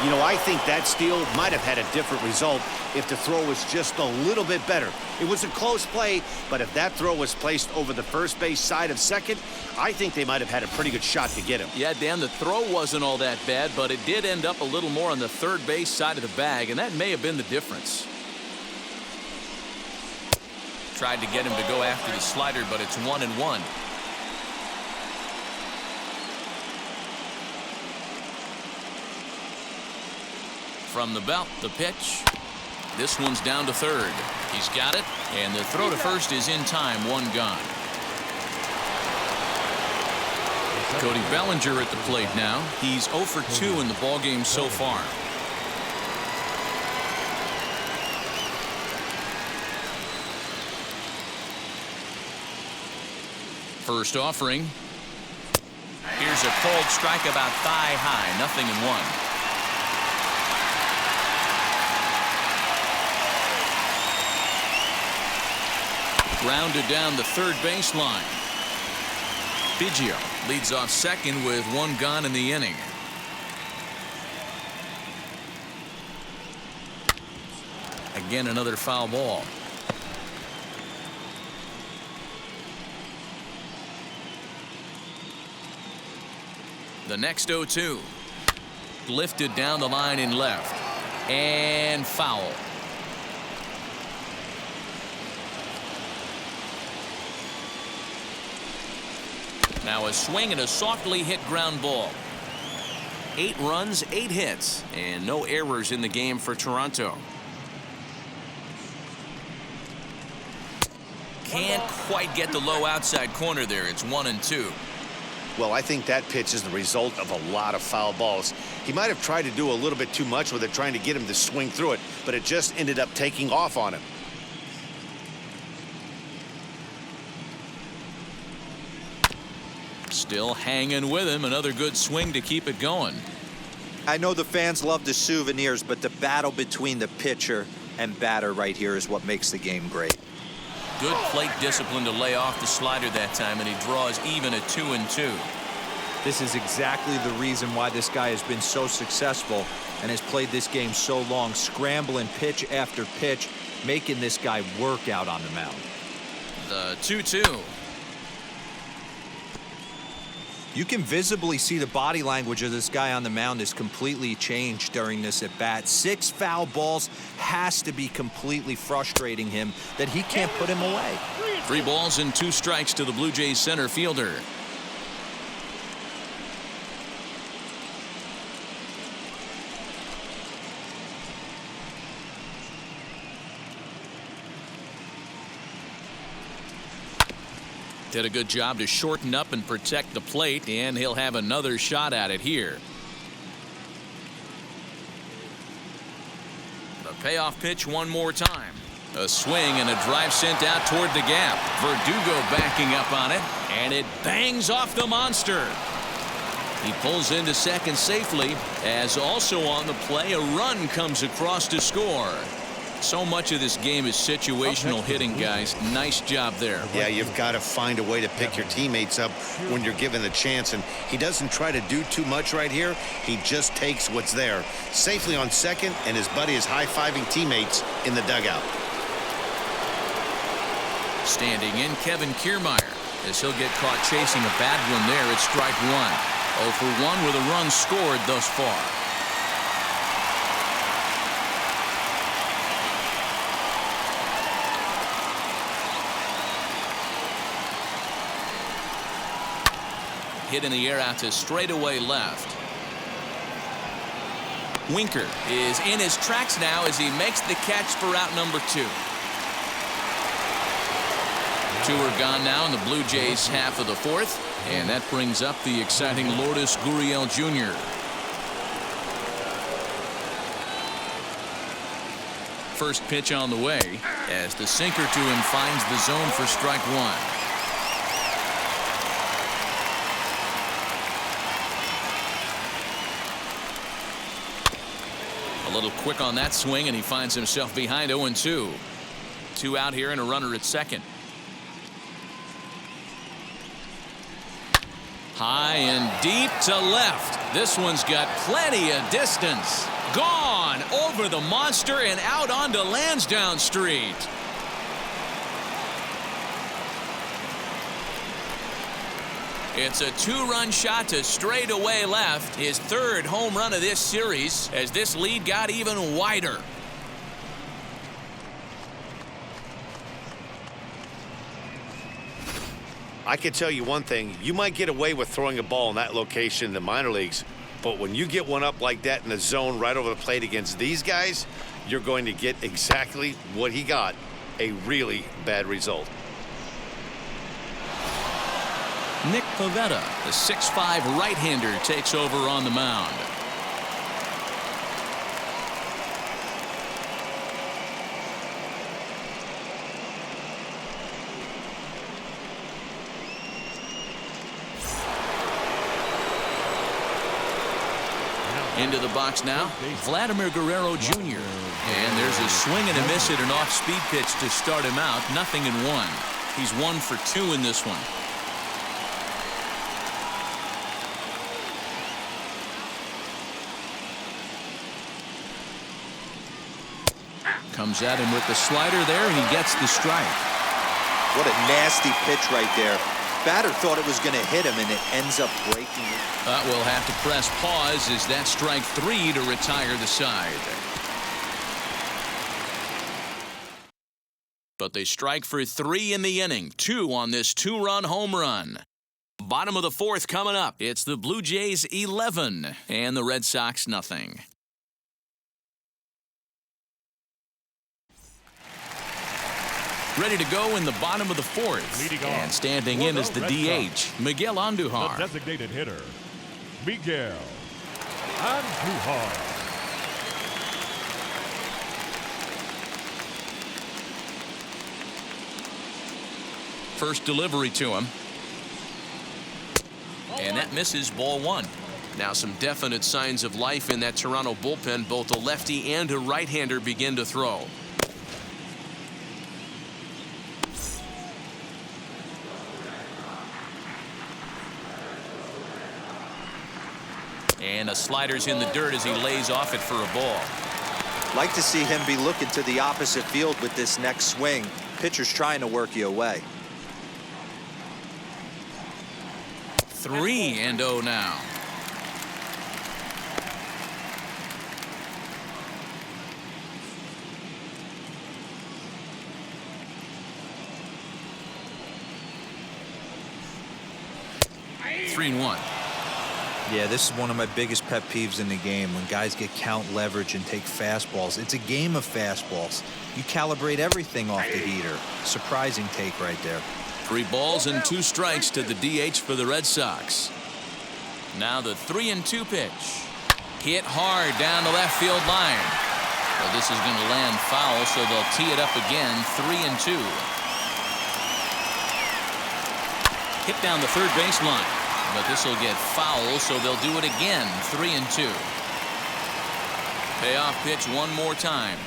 You know, I think that steal might have had a different result if the throw was just a little bit better. It was a close play, but if that throw was placed over the first base side of second, I think they might have had a pretty good shot to get him. Yeah, Dan, the throw wasn't all that bad, but it did end up a little more on the third base side of the bag, and that may have been the difference. Tried to get him to go after the slider, but it's 1-1. From the belt, the pitch. This one's down to third. He's got it, and the throw to first is in time. 1 gone. Cody Bellinger at the plate now. He's 0 for 2 in the ballgame so far. First offering. Here's a cold strike about thigh high. 0-1. Grounded down the third baseline. Biggio leads off second with 1 gone in the inning. Again, another foul ball. The next 0-2. Lifted down the line in left. And foul. Now a swing and a softly hit ground ball. 8 runs, 8 hits, and no errors in the game for Toronto. can't quite get the low outside corner there. It's 1-2. Well, I think that pitch is the result of a lot of foul balls. He might have tried to do a little bit too much with it, trying to get him to swing through it, but it just ended up taking off on him. Still hanging with him. Another good swing to keep it going. I know the fans love the souvenirs, but the battle between the pitcher and batter right here is what makes the game great. Good plate discipline to lay off the slider that time, and he draws even at 2-2. This is exactly the reason why this guy has been so successful and has played this game so long, scrambling pitch after pitch, making this guy work out on the mound. The 2-2. You can visibly see the body language of this guy on the mound is completely changed during this at bat. 6 foul balls has to be completely frustrating him that he can't put him away. 3 balls and 2 strikes to the Blue Jays center fielder. Did a good job to shorten up and protect the plate, and he'll have another shot at it here. The payoff pitch one more time. A swing and a drive sent out toward the gap. Verdugo backing up on it, and it bangs off the monster. He pulls into second safely, as also on the play, a run comes across to score. So much of this game is situational hitting, guys. Nice job there. Yeah, you've got to find a way to pick your teammates up when you're given the chance, and he doesn't try to do too much right here. He just takes what's there. Safely on second, and his buddy is high-fiving teammates in the dugout. Standing in, Kevin Kiermaier, as he'll get caught chasing a bad one there at strike 1. 0 for 1 with a run scored thus far. Hit in the air out to straightaway left. Winker is in his tracks now as he makes the catch for out number 2. 2 are gone now in the Blue Jays half of the 4th, and that brings up the exciting Lourdes Gurriel Jr. First pitch on the way as the sinker to him finds the zone for strike 1. A little quick on that swing, and he finds himself behind 0-2. 2 out here and a runner at second. High and deep to left. This one's got plenty of distance. Gone over the monster and out onto Lansdowne Street. It's a 2-run shot to straightaway left. His 3rd home run of this series as this lead got even wider. I can tell you one thing. You might get away with throwing a ball in that location in the minor leagues, but when you get one up like that in the zone right over the plate against these guys, you're going to get exactly what he got, a really bad result. Nick Pivetta, the 6'5" right-hander, takes over on the mound. Into the box now, Vladimir Guerrero Jr. And there's a swing and a miss at an off-speed pitch to start him out. 0-1. He's 1 for 2 in this one. Comes at him with the slider there, and he gets the strike. What a nasty pitch right there. Batter thought it was going to hit him, and it ends up breaking it. We'll have to press pause as that strike 3 to retire the side. But they strike for 3 in the inning. 2 on this 2-run home run. Bottom of the 4th coming up. It's the Blue Jays 11 and the Red Sox nothing. Ready to go in the bottom of the fourth. Leading off And standing for in the is the Red DH, Miguel The Andujar. designated hitter, Miguel Andujar. First delivery to him. And that misses, ball one. Now some definite signs of life in that Toronto bullpen. Both a lefty and a right-hander begin to throw. And a slider's in the dirt as he lays off it for a ball. Like to see him be looking to the opposite field with this next swing. Pitcher's trying to work you away. 3-0 now. Three and one. Yeah, this is one of my biggest pet peeves in the game, when guys get count leverage and take fastballs. It's a game of fastballs. You calibrate everything off the heater. Surprising take right there. 3 balls and 2 strikes to the DH for the Red Sox. Now the 3-2 pitch. Hit hard down the left field line. Well, this is going to land foul, so they'll tee it up again. 3-2. Hit down the third baseline. But this will get foul, so they'll do it again. 3-2. Payoff pitch one more time.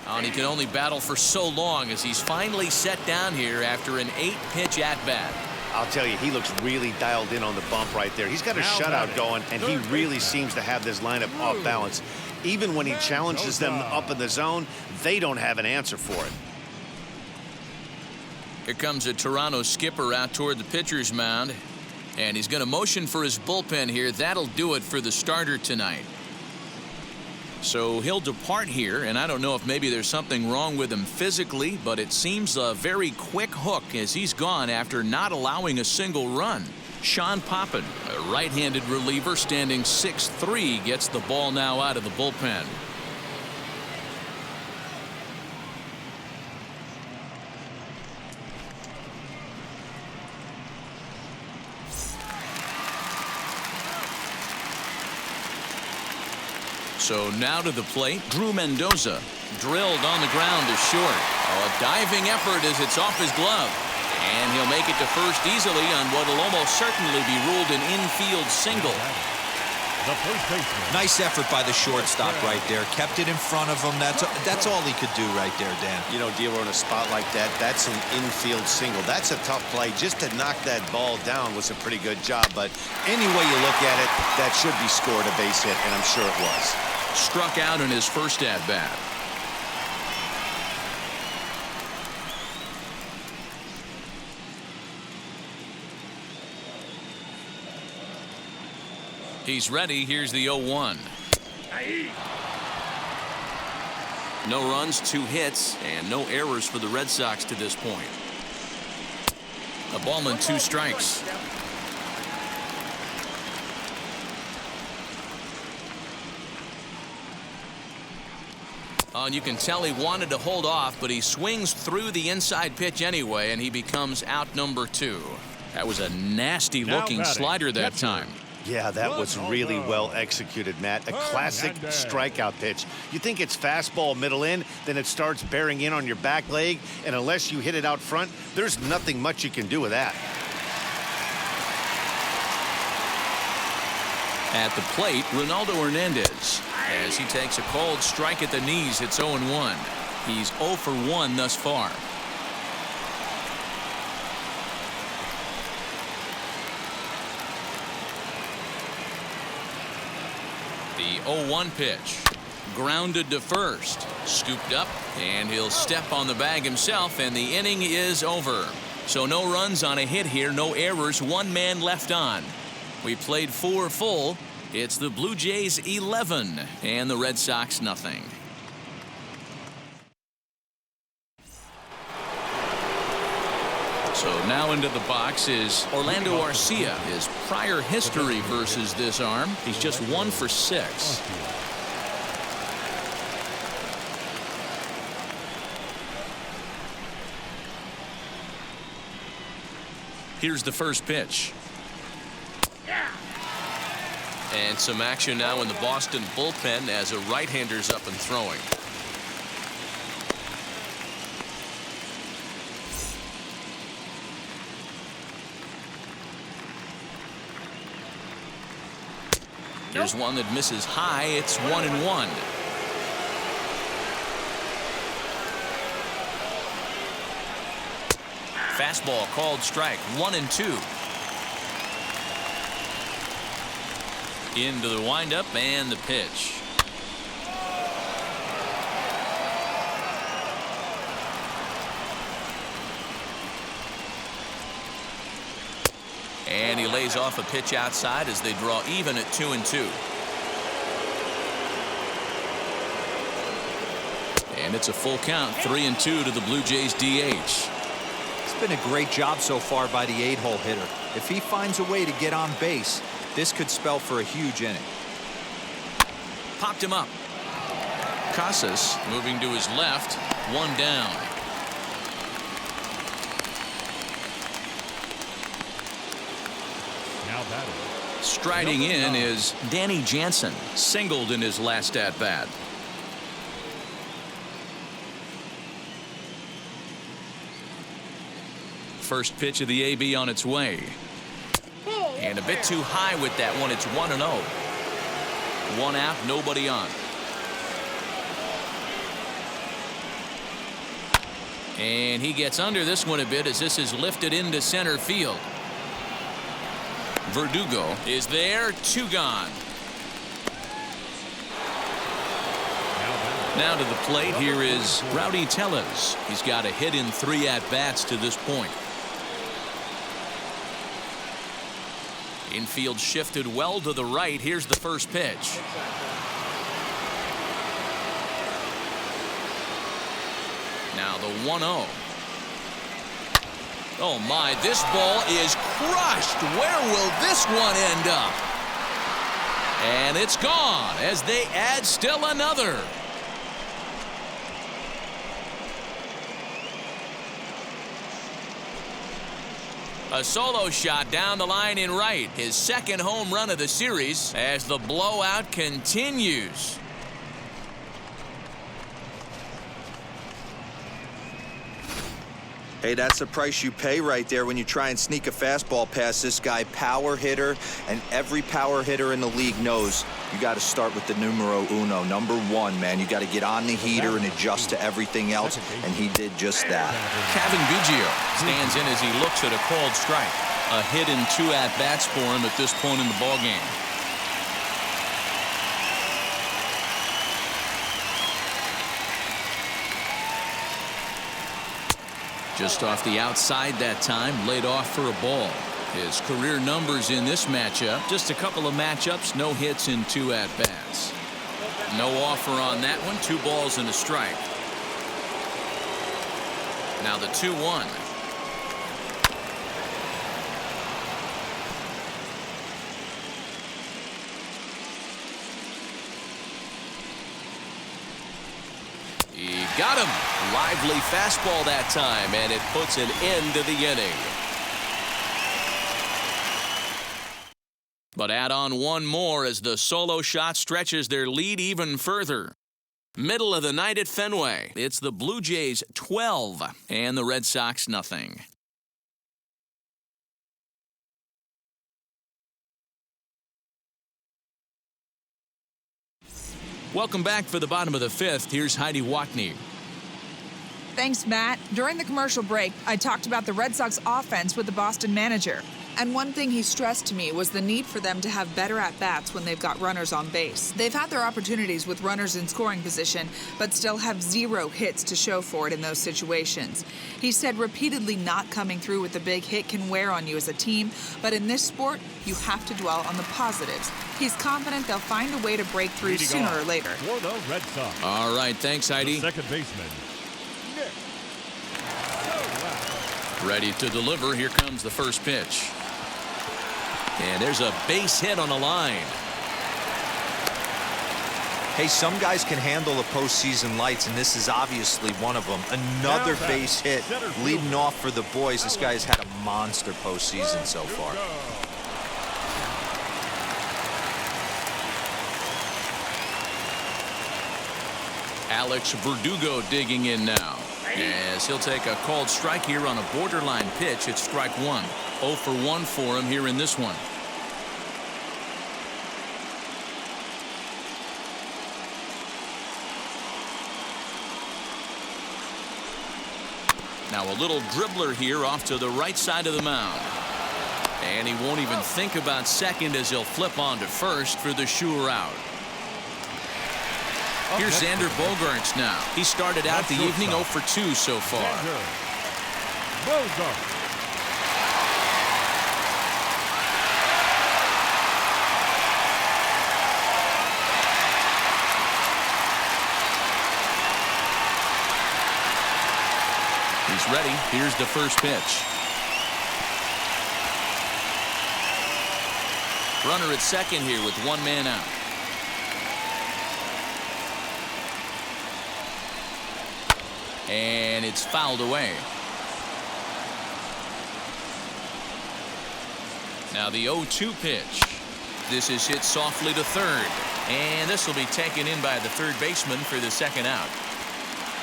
Oh, and he can only battle for so long as he's finally set down here after an 8-pitch at-bat. I'll tell you, he looks really dialed in on the bump right there. He's got a shutout going, and he really seems to have this lineup off balance. Even when he challenges them up in the zone, they don't have an answer for it. Here comes a Toronto skipper out toward the pitcher's mound. And he's going to motion for his bullpen here. That'll do it for the starter tonight. So he'll depart here, and I don't know if maybe there's something wrong with him physically, but it seems a very quick hook as he's gone after not allowing a single run. Sean Poppin, a right-handed reliever standing 6'3", gets the ball now out of the bullpen. So now to the plate, Drew Mendoza. Drilled on the ground to short. Oh, a diving effort as it's off his glove. And he'll make it to first easily on what will almost certainly be ruled an infield single. The first baseman. Nice effort by the shortstop right there. Kept it in front of him. That's all he could do right there, Dan. You know, D'Lo, in a spot like that, that's an infield single. That's a tough play. Just to knock that ball down was a pretty good job. But any way you look at it, that should be scored a base hit, and I'm sure it was. Struck out in his first at-bat. He's ready. Here's the 0-1. No runs, 2 hits, and no errors for the Red Sox to this point. A ball and 2 strikes. And you can tell he wanted to hold off, but he swings through the inside pitch anyway, and he becomes out number 2. That was a nasty-looking slider that time. Yeah, that was really well executed, Matt. A classic strikeout pitch. You think it's fastball middle in, then it starts bearing in on your back leg, and unless you hit it out front, there's nothing much you can do with that. At the plate, Ronaldo Hernandez. As he takes a cold strike at the knees, it's 0-1. He's 0 for 1 thus far. The 0-1 pitch. Grounded to first. Scooped up, and he'll step on the bag himself, and the inning is over. So no runs on a hit here, no errors, 1 man left on. We played 4 full. It's the Blue Jays 11 and the Red Sox nothing. So now into the box is Orlando Arcia. His prior history versus this arm, he's just 1 for 6. Here's the first pitch. And some action now in the Boston bullpen as a right-hander's up and throwing. Here's one that misses high. It's 1-1. Fastball called strike. 1-2. Into the windup and the pitch. And he lays off a pitch outside as they draw even at 2-2. And it's a full count, 3-2 to the Blue Jays DH. It's been a great job so far by the 8-hole hitter. If he finds a way to get on base, this could spell for a huge inning. Popped him up. Casas moving to his left, one down. Now batting. Striding in is Danny Jansen, singled in his last at-bat. First pitch of the AB on its way. And a bit too high with that one. It's 1-0. One out, nobody on. And he gets under this one a bit as this is lifted into center field. Verdugo is there, 2 gone. Now to the plate, here is Rowdy Tellez. He's got a hit in 3 at-bats to this point. Infield shifted well to the right. Here's the first pitch. Now the 1-0. Oh my, this ball is crushed. Where will this one end up? And it's gone as they add still another. A solo shot down the line in right. His second home run of the series as the blowout continues. Hey, that's the price you pay right there when you try and sneak a fastball past this guy. Power hitter, and every power hitter in the league knows you got to start with the numero uno, number 1, man. You got to get on the heater and adjust to everything else, and he did just that. Kevin Biggio stands in as he looks at a called strike. A hit in 2 at-bats for him at this point in the ballgame. Just off the outside that time, laid off for a ball. His career numbers in this matchup, just a couple of matchups, no hits in 2 at-bats. No offer on that one, 2 balls and a strike. Now the 2-1. He got him. Lively fastball that time, and it puts an end to the inning. But add on one more as the solo shot stretches their lead even further. Middle of the night at Fenway. It's the Blue Jays 12 and the Red Sox nothing. Welcome back for the bottom of the 5th. Here's Heidi Watney. Thanks, Matt. During the commercial break, I talked about the Red Sox offense with the Boston manager. And one thing he stressed to me was the need for them to have better at-bats when they've got runners on base. They've had their opportunities with runners in scoring position, but still have 0 hits to show for it in those situations. He said repeatedly not coming through with a big hit can wear on you as a team, but in this sport, you have to dwell on the positives. He's confident they'll find a way to break through sooner or later. For the Red Sox. All right, thanks, Heidi. The second baseman. Ready to deliver. Here comes the first pitch. And there's a base hit on the line. Hey, some guys can handle the postseason lights, and this is obviously one of them. Another base hit leading off for the boys. This guy's had a monster postseason so far. Alex Verdugo digging in now, as he'll take a called strike here on a borderline pitch. It's strike one. 0 for 1 for him here in this one. Now a little dribbler here off to the right side of the mound. And he won't even think about second as he'll flip on to first for the sure out. Here's Xander Bogaerts now. He started out the evening 0 for 2 so far. He's ready. Here's the first pitch. Runner at second here with one man out. And it's fouled away. Now the 0-2 pitch. This is hit softly to third. And this will be taken in by the third baseman for the second out.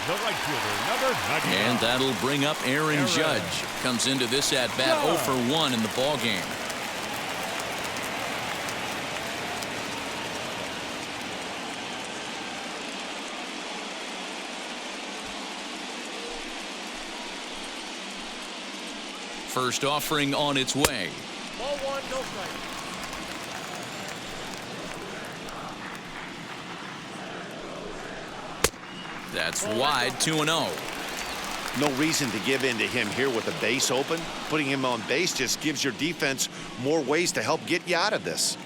The right fielder, number 99. And that'll bring up Aaron Judge. Comes into this at-bat 0 for 1 in the ball game. First offering on its way. Ball 1, no strike. That's wide, 2-0. No reason to give in to him here with the base open. Putting him on base just gives your defense more ways to help get you out of this.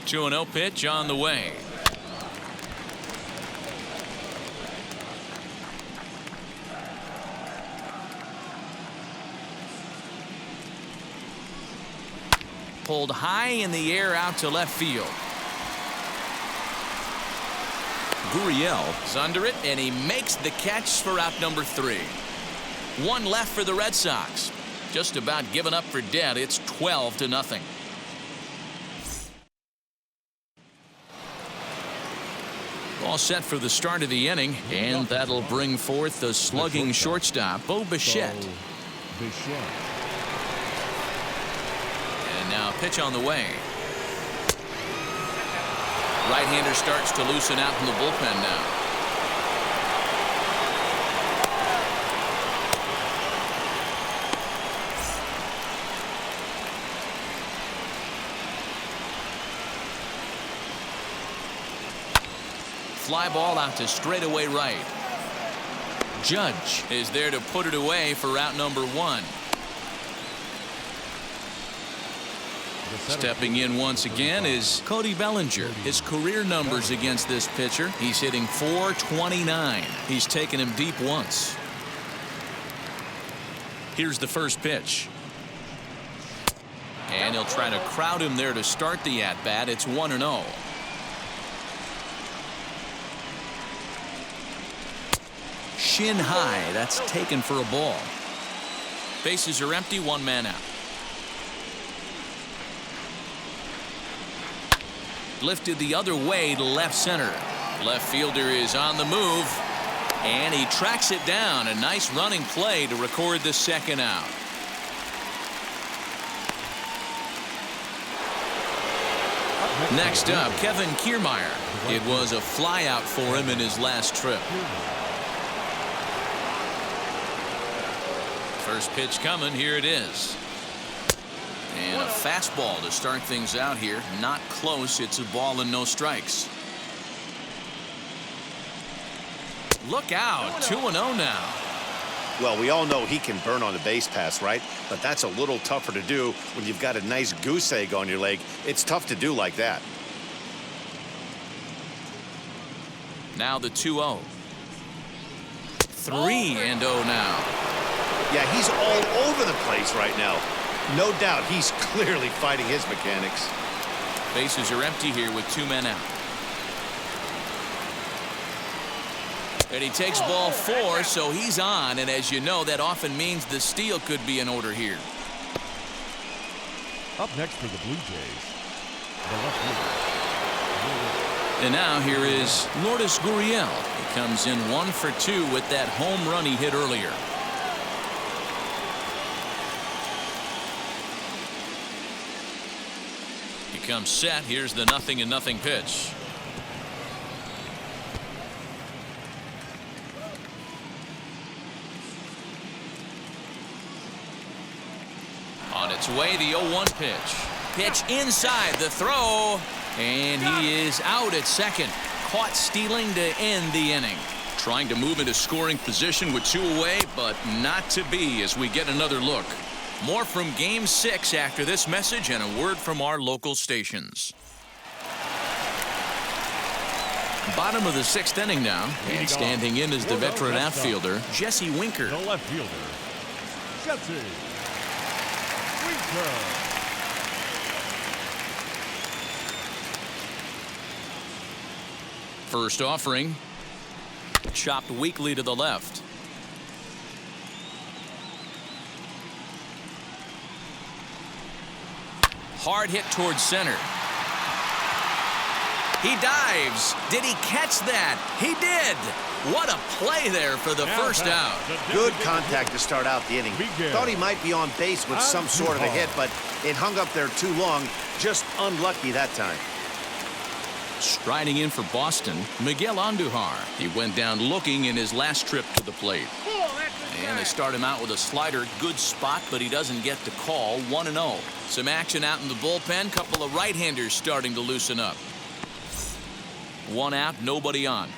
2-0 pitch on the way. Pulled high in the air out to left field. Gurriel is under it, and he makes the catch for out number 3. One left for the Red Sox. Just about given up for dead. It's 12-0. All set for the start of the inning, and that'll bring forth the slugging shortstop, Bo Bichette. And now pitch on the way. Right-hander starts to loosen out in the bullpen now. Fly ball out to straightaway right. Judge is there to put it away for out number 1. Stepping in once again is Cody Bellinger. His career numbers against this pitcher, he's hitting .429. He's taken him deep once. Here's the first pitch. And he'll try to crowd him there to start the at-bat. It's 1-0. Shin high. That's taken for a ball. Bases are empty. One man out. Lifted the other way to left center. Left fielder is on the move, and he tracks it down. A nice running play to record the second out. Next up, Kevin Kiermaier. It was a fly out for him in his last trip. First pitch coming. Here it is. And a fastball to start things out here. Not close. It's a ball and no strikes. Look out. 2-0 now. Well, we all know he can burn on the base pass, right? But that's a little tougher to do when you've got a nice goose egg on your leg. It's tough to do like that. Now the 2-0. 3-0 now. Yeah, he's all over the place right now. No doubt he's clearly fighting his mechanics. Bases are empty here with 2 men out. And he takes ball 4, so he's on. And as you know, that often means the steal could be in order here. Up next for the Blue Jays, the left fielder. And now here is Lourdes Gurriel. He comes in 1 for 2 with that home run he hit earlier. He comes set. Here's the 0-0 pitch. On its way, the 0-1 pitch. Pitch inside, the throw. And he is out at second. Caught stealing to end the inning. Trying to move into scoring position with 2 away, but not to be as we get another look. More from Game 6 after this message and a word from our local stations. Bottom of the 6th inning now. And standing in is the veteran outfielder, Jesse Winker. The left fielder, Jesse Winker. First offering. Chopped weakly to the left. Hard hit towards center. He dives. Did he catch that? He did. What a play there for the first out. Good contact to start out the inning. Thought he might be on base with some sort of a hit, but it hung up there too long. Just unlucky that time. Striding in for Boston, Miguel Andujar. He went down looking in his last trip to the plate. And they start him out with a slider. Good spot, but he doesn't get the call. 1-0. Some action out in the bullpen. Couple of right-handers starting to loosen up. 1 out, nobody on.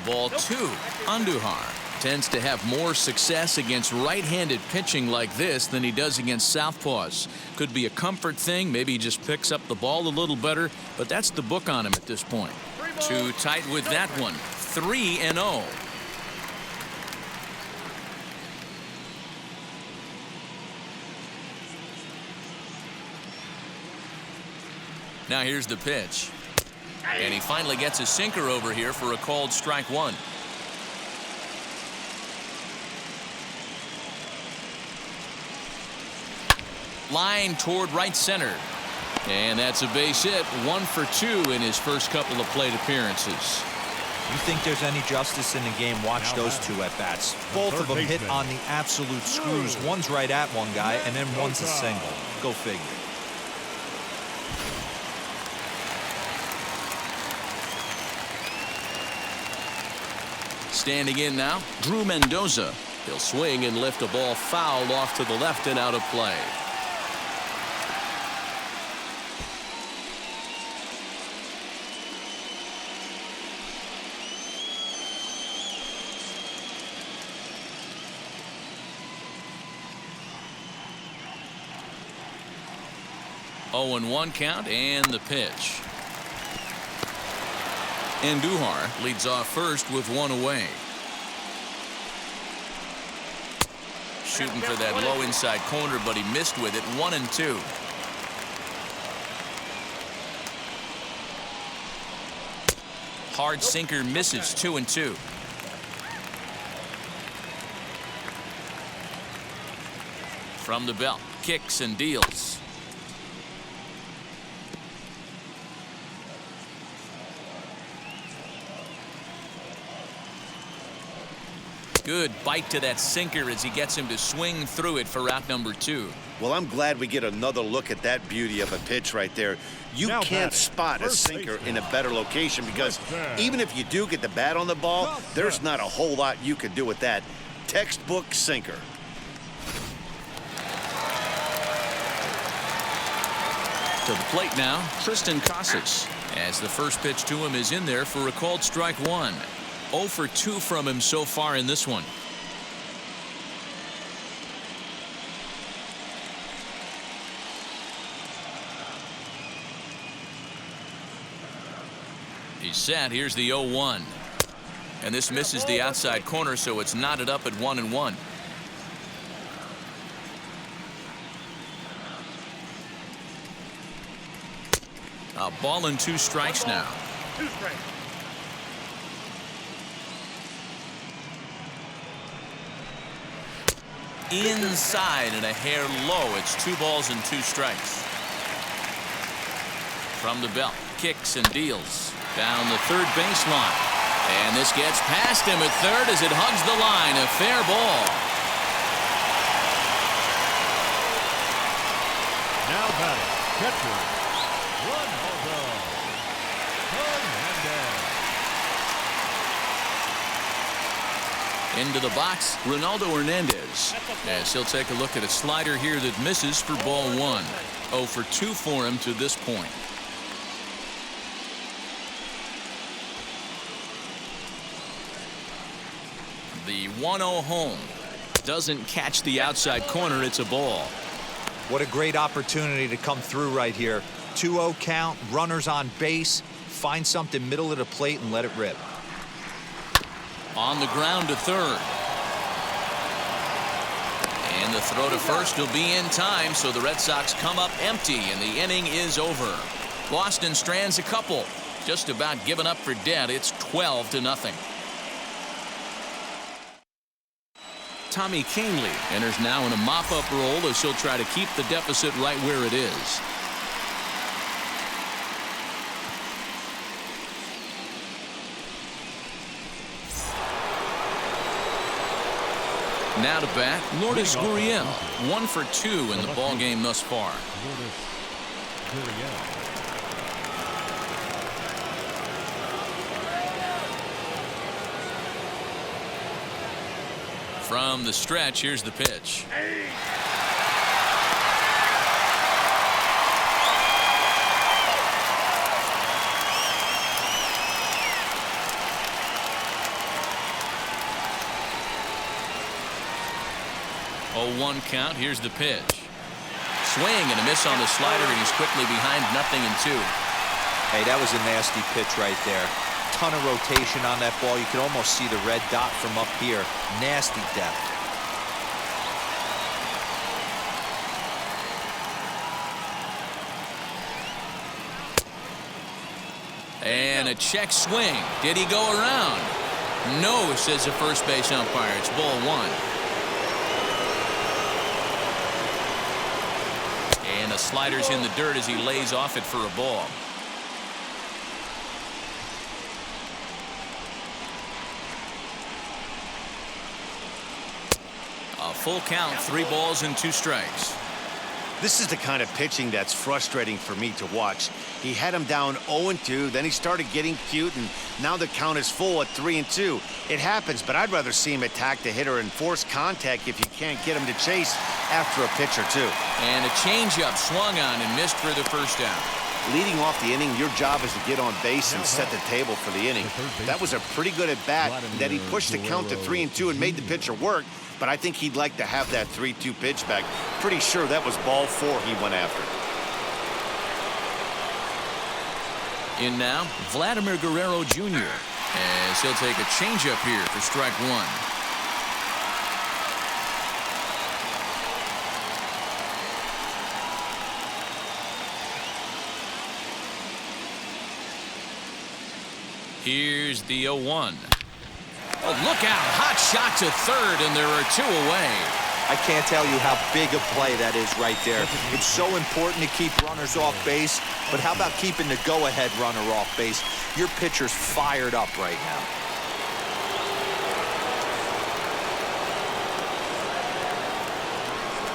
Ball 2. Andujar tends to have more success against right-handed pitching like this than he does against southpaws. Could be a comfort thing. Maybe he just picks up the ball a little better, but that's the book on him at this point. Too tight with that one. 3-0. Now here's the pitch. And he finally gets a sinker over here for a called strike 1. Line toward right center. And that's a base hit. 1 for 2 in his first couple of plate appearances. You think there's any justice in the game? Watch those 2 at-bats. Both of them hit on the absolute screws. One's right at one guy, and then one's a single. Go figure. Standing in now, Drew Mendoza. He'll swing and lift a ball foul off to the left and out of play. Oh, 0-1 count and the pitch. Andujar leads off first with 1 away. Shooting for that low inside corner, but he missed with it. 1-2. Hard sinker misses. 2-2. From the belt, kicks and deals. Good bite to that sinker as he gets him to swing through it for out number 2. Well, I'm glad we get another look at that beauty of a pitch right there. You can't spot a sinker in a better location because even if you do get the bat on the ball, there's not a whole lot you can do with that. Textbook sinker. To the plate now, Tristan Casas, as the first pitch to him is in there for a called strike 1. 0 for 2 from him so far in this one. He's set. Here's the 0-1. And this misses the outside corner, so it's knotted up at 1-1. A ball and 2 strikes now. Inside and a hair low. It's 2 balls and 2 strikes. From the belt, kicks and deals down the third baseline. And this gets past him at third as it hugs the line. A fair ball. Now batting, catcher, Ronaldo Hernandez. Into the box, Ronaldo Hernandez. As he'll take a look at a slider here that misses for ball 1. 0 for 2 for him to this point. The 1-0 home. Doesn't catch the outside corner. It's a ball. What a great opportunity to come through right here. 2-0 count, runners on base. Find something middle of the plate and let it rip. On the ground to third. And the throw to first will be in time, so the Red Sox come up empty, and the inning is over. Boston strands a couple. Just about given up for dead. It's 12-0. Tommy Kahnle enters now in a mop-up role as he'll try to keep the deficit right where it is. Now to bat, Lourdes Gurriel. 1 for 2 in the ball game thus far. From the stretch, here's the pitch. Oh, 1 count. Here's the pitch. Swing and a miss on the slider, and he's quickly behind 0-2. Hey, that was a nasty pitch right there. Ton of rotation on that ball. You could almost see the red dot from up here. Nasty depth. And a check swing. Did he go around? No, says the first base umpire. It's ball 1. And the slider's in the dirt as he lays off it for a ball. A full count, 3 balls and 2 strikes. This is the kind of pitching that's frustrating for me to watch. He had him down 0-2, then he started getting cute, and now the count is full at 3-2. It happens, but I'd rather see him attack the hitter and force contact if you can't get him to chase after a pitch or 2. And a changeup swung on and missed for the first out. Leading off the inning, your job is to get on base and set the table for the inning. That was a pretty good at bat, that he pushed the count to 3-2 and made the pitcher work, but I think he'd like to have that 3-2 pitch back. Pretty sure that was ball 4 he went after. In now, Vladimir Guerrero Jr. as he'll take a changeup here for strike 1. Here's the 0-1. Oh, look out. Hot shot to third, and there are 2 away. I can't tell you how big a play that is right there. It's so important to keep runners off base, but how about keeping the go-ahead runner off base? Your pitcher's fired up right now.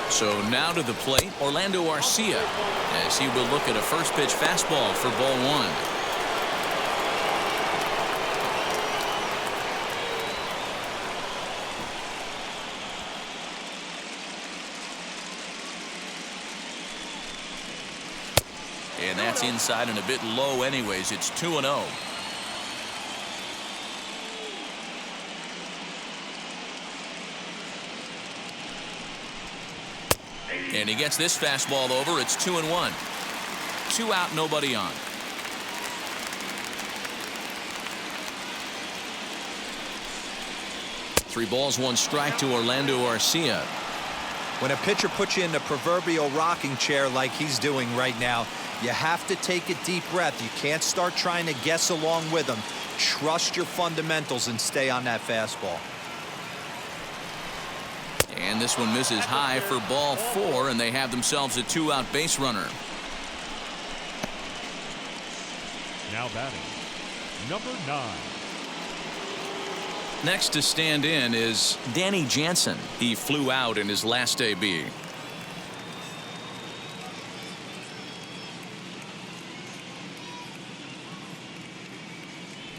So now to the plate, Orlando Arcia, as he will look at a first pitch fastball for ball 1. And that's inside and a bit low anyways. It's 2-0. And he gets this fastball over. It's 2-1. 2 out, nobody on. Three balls, 1 strike to Orlando Arcia. When a pitcher puts you in the proverbial rocking chair like he's doing right now, you have to take a deep breath. You can't start trying to guess along with him. Trust your fundamentals and stay on that fastball. And this one misses high for ball 4, and they have themselves a 2-out base runner. Now batting, number 9. Next to stand in is Danny Jansen. He flew out in his last AB.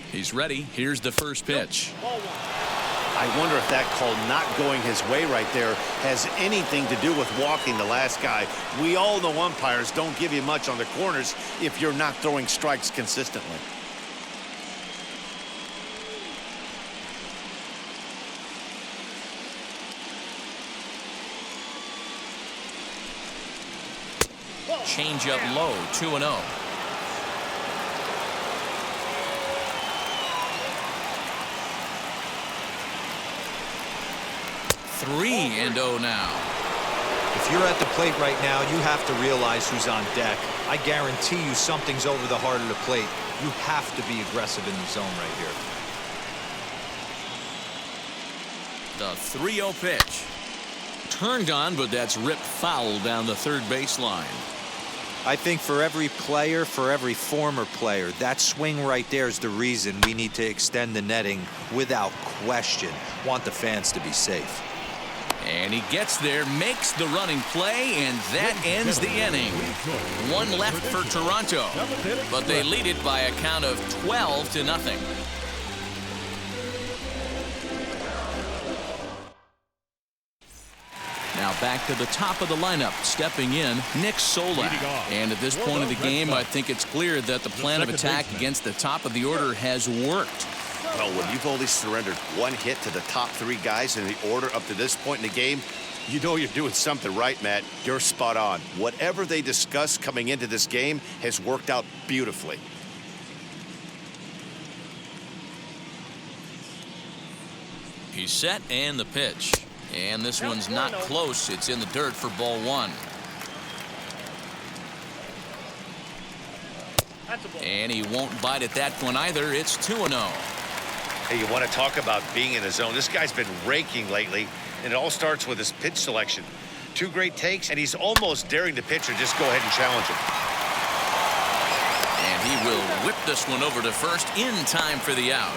He's ready. Here's the first pitch. I wonder if that call not going his way right there has anything to do with walking the last guy. We all know umpires don't give you much on the corners if you're not throwing strikes consistently. Change up low, 2-0. Three and 0 now. If you're at the plate right now, you have to realize who's on deck. I guarantee you something's over the heart of the plate. You have to be aggressive in the zone right here. The 3-0 pitch. Turned on, but that's ripped foul down the third baseline. I think for every player, for every former player, that swing right there is the reason we need to extend the netting without question. Want the fans to be safe. And he gets there, makes the running play, and that ends the inning. One left for Toronto, but they lead it by a count of 12-0. Now back to the top of the lineup, stepping in, Nick Solak. And at this point of the game, I think it's clear that the plan of attack against the top of the order has worked. Well, when you've only surrendered one hit to the top 3 guys in the order up to this point in the game, you know you're doing something right, Matt. You're spot on. Whatever they discussed coming into this game has worked out beautifully. He's set, and the pitch. And this one's not close. It's in the dirt for ball 1. And he won't bite at that one either. It's 2-0. Hey, you want to talk about being in the zone? This guy's been raking lately, and it all starts with his pitch selection. 2 great takes, and he's almost daring the pitcher just go ahead and challenge him. And he will whip this one over to first in time for the out.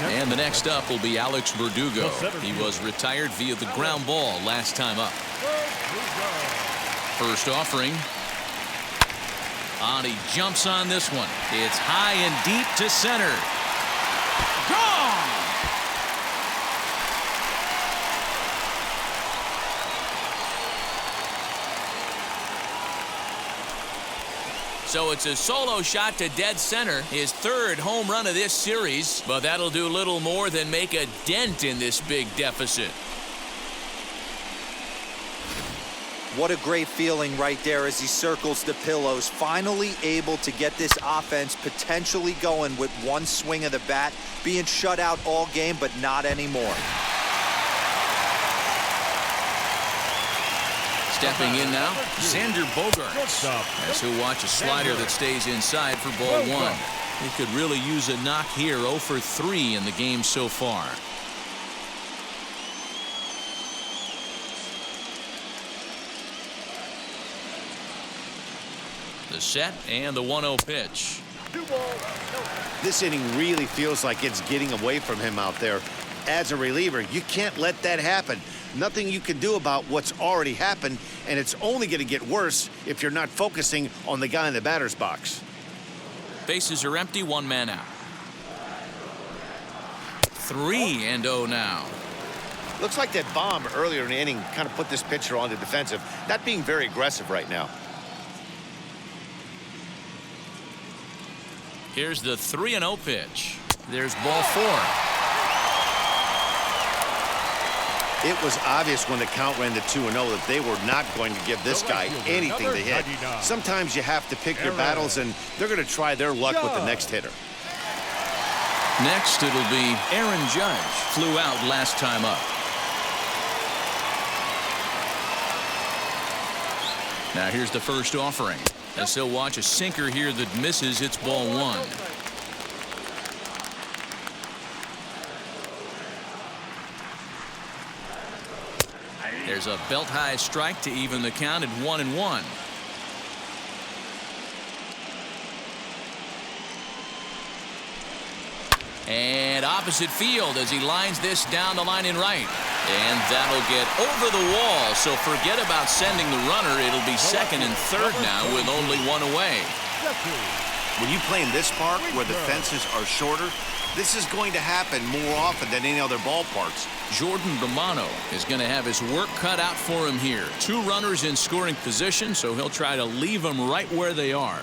And the next up will be Alex Verdugo. He was retired via the ground ball last time up. First offering. And he jumps on this one. It's high and deep to center. Gone! So it's a solo shot to dead center, his 3rd home run of this series, but that'll do little more than make a dent in this big deficit. What a great feeling right there as he circles the pillows, finally able to get this offense potentially going with one swing of the bat, being shut out all game, but not anymore. Stepping in now, Xander Bogaerts, as he'll watch a slider that stays inside for ball 1. He could really use a knock here. 0 for 3 in the game so far. The set and the 1-0 pitch. This inning really feels like it's getting away from him out there. As a reliever, you can't let that happen. Nothing you can do about what's already happened, and it's only going to get worse if you're not focusing on the guy in the batter's box. Bases are empty, 1 man out. 3-0 now. Looks like that bomb earlier in the inning kind of put this pitcher on the defensive, not being very aggressive right now. Here's the 3-0 pitch. There's ball 4. It was obvious when the count ran to 2-0 that they were not going to give this guy anything to hit. Sometimes you have to pick your battles, and they're going to try their luck with the next hitter. Next, it'll be Aaron Judge. Flew out last time up. Now here's the first offering. As he'll watch a sinker here that misses. It's ball one. There's a belt-high strike to even the count at 1-1. And opposite field as he lines this down the line in right. And that'll get over the wall. So forget about sending the runner. It'll be second and third now with only one away. When you play in this park where the fences are shorter, this is going to happen more often than any other ballparks. Jordan Romano is going to have his work cut out for him here. Two runners in scoring position, so he'll try to leave them right where they are.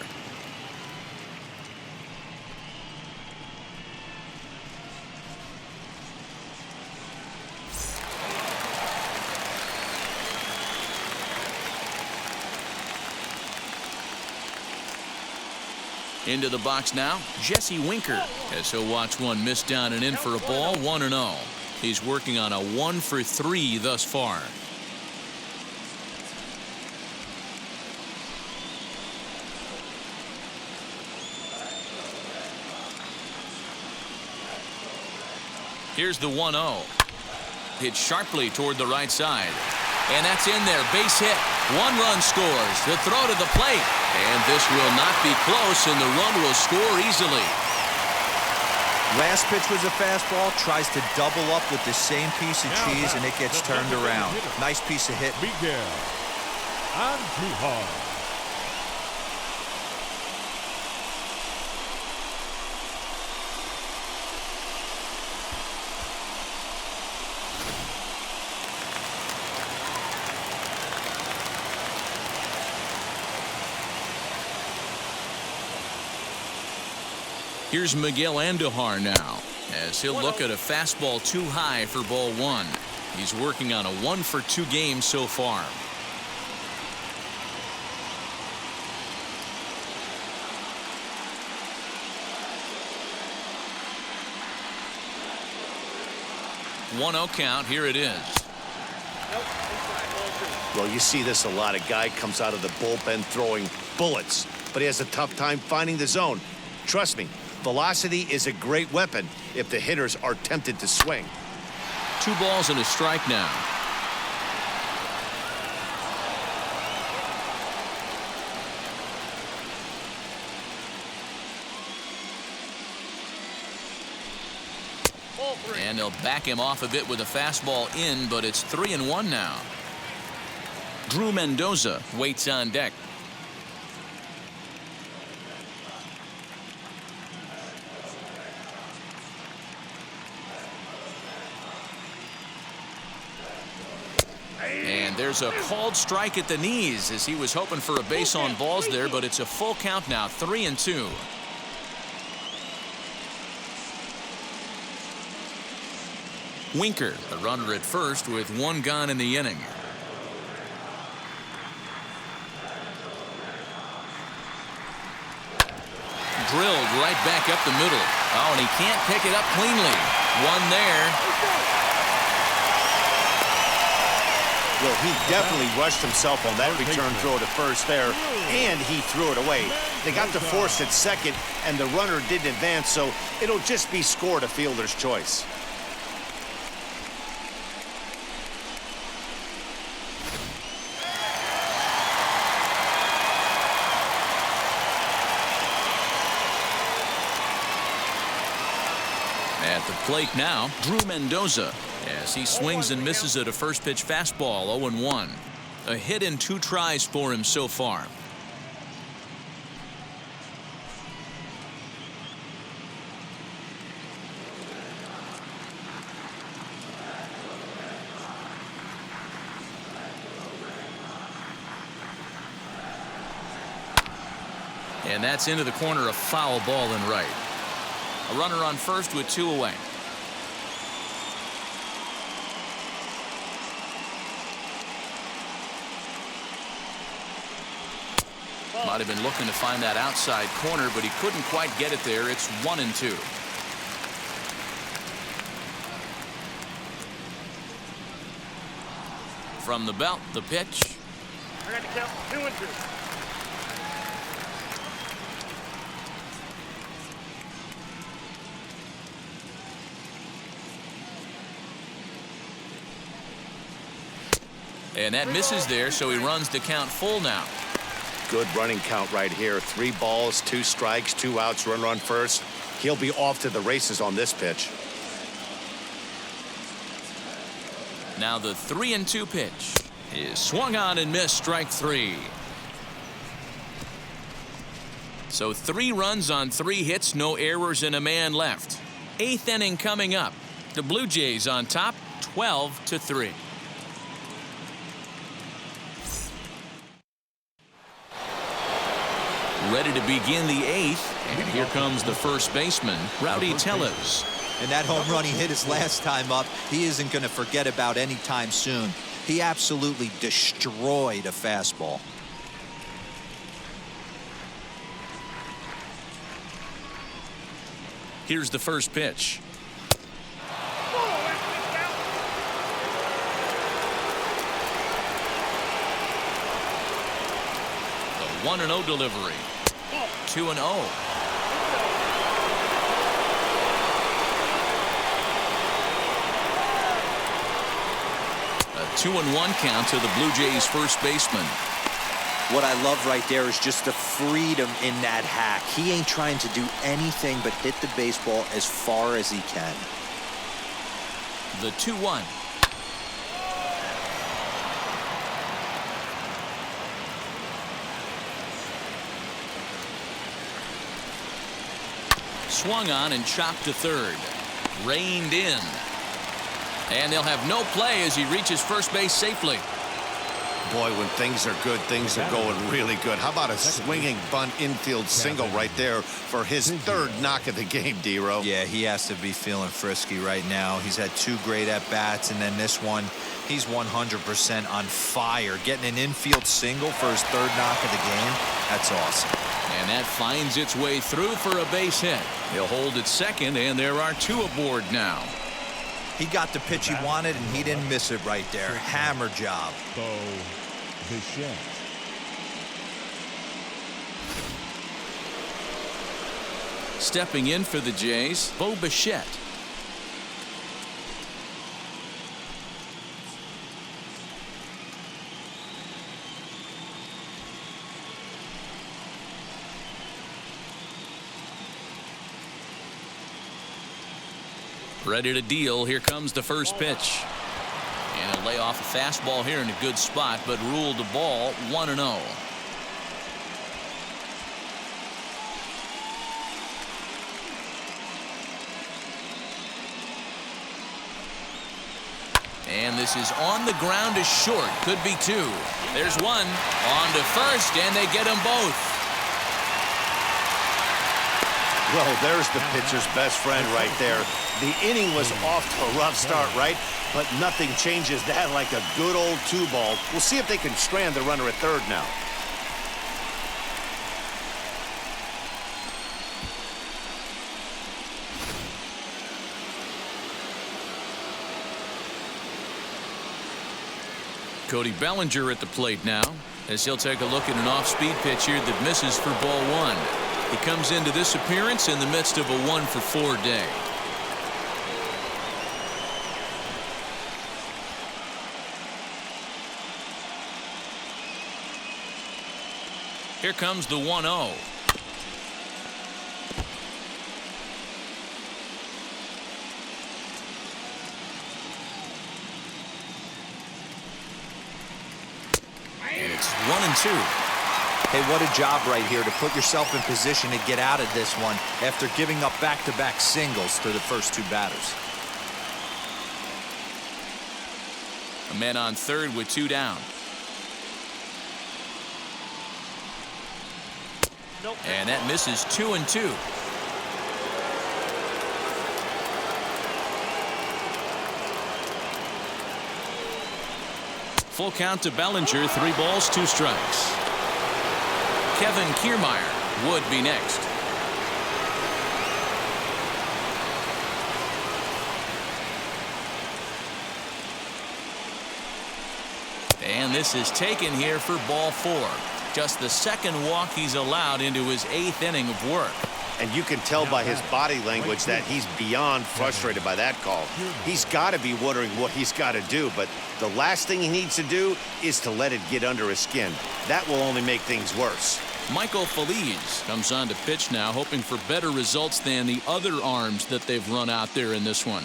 Into the box now, Jesse Winker, as he'll watch one miss down and in for a ball, 1-0. He's working on a 1-for-3 thus far. Here's the 1-0. Hit sharply toward the right side. And that's in there, base hit. One run scores. The throw to the plate. And this will not be close, and the run will score easily. Last pitch was a fastball, tries to double up with the same piece of cheese, and it gets turned around. Nice piece of hit. Miguel Andujar. Here's Miguel Andujar now, as he'll look at a fastball too high for ball one. He's working on a 1-for-2 game so far. One-0 count. Here it is. Well, you see this a lot. A guy comes out of the bullpen throwing bullets, but he has a tough time finding the zone. Trust me, velocity is a great weapon if the hitters are tempted to swing. 2 balls and a strike now. And they'll back him off a bit with a fastball in, but it's 3-1 now. Drew Mendoza waits on deck. And there's a called strike at the knees as he was hoping for a base on balls there, but it's a full count now, 3-2. Winker, the runner at first with 1 gone in the inning. Drilled right back up the middle. Oh, and he can't pick it up cleanly. One there. Well, he definitely rushed himself on that return throw to first there, and he threw it away. They got to force at second, and the runner didn't advance, so it'll just be scored a fielder's choice. At the plate now, Drew Mendoza, as he swings and misses at a first pitch fastball, 0-1. A hit in 2 tries for him so far. And that's into the corner, a foul ball in right. A runner on first with 2 away. Might have been looking to find that outside corner, but he couldn't quite get it there. It's 1-2. From the belt, the pitch. I got to count 2 and 2. And that misses there, so he runs the count full now. Good running count right here. 3 balls, 2 strikes, 2 outs, run first. He'll be off to the races on this pitch. Now the 3-2 pitch is swung on and missed, strike 3. So 3 runs on 3 hits, no errors, and a man left. 8th inning coming up. The Blue Jays on top, 12-3. Ready to begin the 8th, and here comes the first baseman, Rowdy Tellez. And that home run he hit his last time up, he isn't going to forget about anytime soon. He absolutely destroyed a fastball. Here's the first pitch. The 1-0 delivery. 2-0. A 2-1 count to the Blue Jays first baseman. What I love right there is just the freedom in that hack. He ain't trying to do anything but hit the baseball as far as he can. The 2-1. Swung on and chopped to third. Reined in. And they'll have no play as he reaches first base safely. Boy, when things are good, things are going really good. How about a swinging bunt infield single right there for his 3rd knock of the game, D-Row? Yeah, he has to be feeling frisky right now. He's had 2 great at-bats, and then this one, he's 100% on fire. Getting an infield single for his 3rd knock of the game, that's awesome. And that finds its way through for a base hit. He'll hold at second, and there are 2 aboard now. He got the pitch he wanted, and he didn't miss it right there. Hammer job. Bo Bichette. Stepping in for the Jays, Bo Bichette. Ready to deal. Here comes the first pitch. And a lay off a fastball here in a good spot, but ruled the ball 1-0. And this is on the ground is short. Could be 2. There's 1. On to first, and they get them both. Well, there's the pitcher's best friend right there. The inning was off to a rough start, right? But nothing changes that like a good old 2-ball. We'll see if they can strand the runner at third now. Cody Bellinger at the plate now, as he'll take a look at an off-speed pitch here that misses for ball 1. He comes into this appearance in the midst of a 1-for-4 day. Here comes the 1-0. And it's 1-2. Hey, what a job right here to put yourself in position to get out of this one after giving up back-to-back singles to the first 2 batters. A man on third with 2 down. And that misses 2-2. Full count to Bellinger. 3 balls, 2 strikes. Kevin Kiermaier would be next. And this is taken here for ball 4. Just the second walk he's allowed into his 8th inning of work. And you can tell by his body language that he's beyond frustrated by that call. He's got to be wondering what he's got to do, but the last thing he needs to do is to let it get under his skin. That will only make things worse. Michael Feliz comes on to pitch now, hoping for better results than the other arms that they've run out there in this one.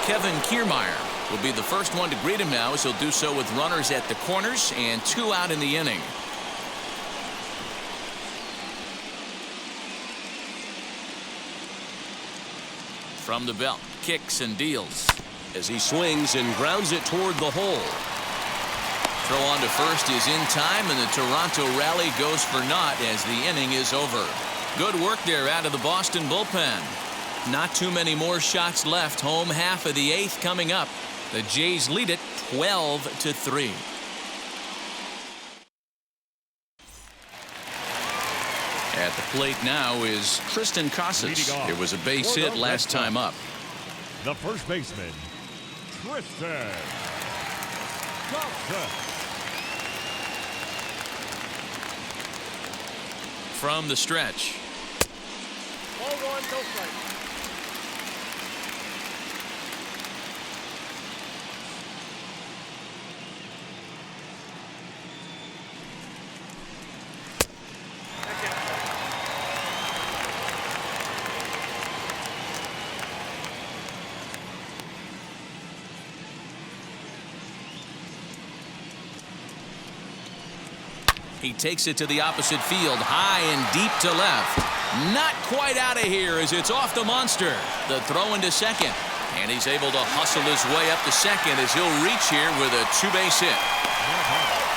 Kevin Kiermaier will be the first one to greet him now, as he'll do so with runners at the corners and 2 out in the inning. From the belt, kicks and deals as he swings and grounds it toward the hole. Throw on to first is in time, and the Toronto rally goes for naught as the inning is over. Good work there out of the Boston bullpen. Not too many more shots left. Home half of the 8th coming up. The Jays lead it 12-3. At the plate now is Tristan Casas. It was a base hit last time up. The first baseman, Tristan Casas. From the stretch. Ball 1, no strike. He takes it to the opposite field, high and deep to left. Not quite out of here as it's off the monster. The throw into second. And he's able to hustle his way up to second as he'll reach here with a 2-base hit.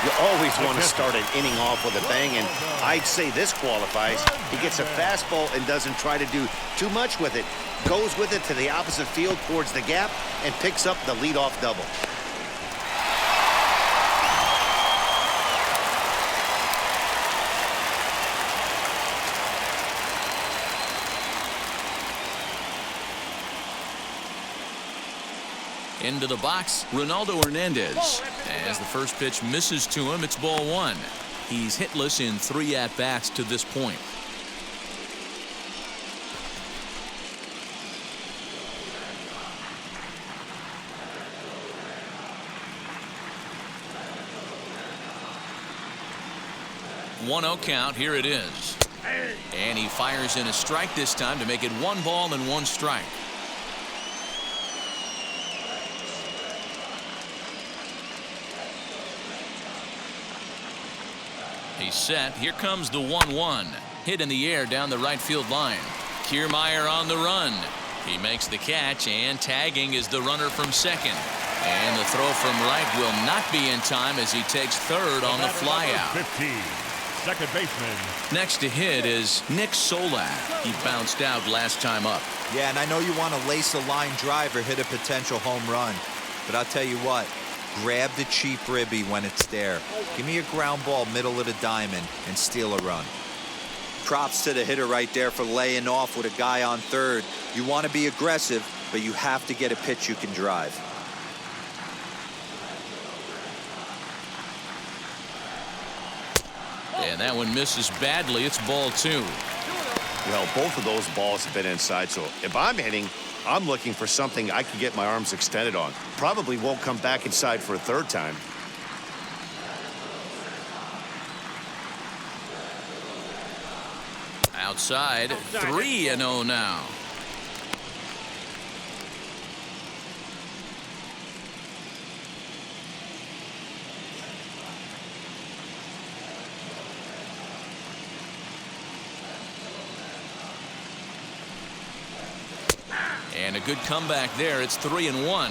You always want to start an inning off with a bang, and I'd say this qualifies. He gets a fastball and doesn't try to do too much with it. Goes with it to the opposite field towards the gap and picks up the leadoff double. Into the box, Ronaldo Hernandez. As the first pitch misses to him, it's ball 1. He's hitless in 3 at-bats to this point. One-0 count. Here it is. And he fires in a strike this time to make it 1 ball and 1 strike. He's set. Here comes the 1-1. Hit in the air down the right field line. Kiermaier on the run. He makes the catch, and tagging is the runner from second. And the throw from right will not be in time as he takes third on the flyout. 15, second baseman. Next to hit is Nick Solak. He bounced out last time up. Yeah, and I know you want to lace a line drive or hit a potential home run, but I'll tell you what, grab the cheap ribby when it's there. Give me a ground ball middle of the diamond and steal a run. Props to the hitter right there for laying off with a guy on third. You want to be aggressive, but you have to get a pitch you can drive. And that one misses badly. It's ball 2. Well, both of those balls have been inside, so if I'm hitting, I'm looking for something I can get my arms extended on. Probably won't come back inside for a third time. Outside, 3-0 now. And a good comeback there. It's 3-1.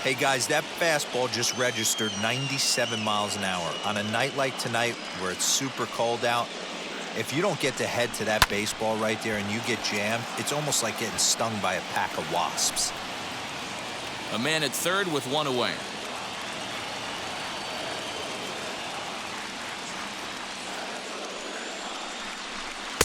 Hey guys, that fastball just registered 97 miles an hour. On a night like tonight where it's super cold out, if you don't get to head to that baseball right there and you get jammed, it's almost like getting stung by a pack of wasps. A man at third with 1 away.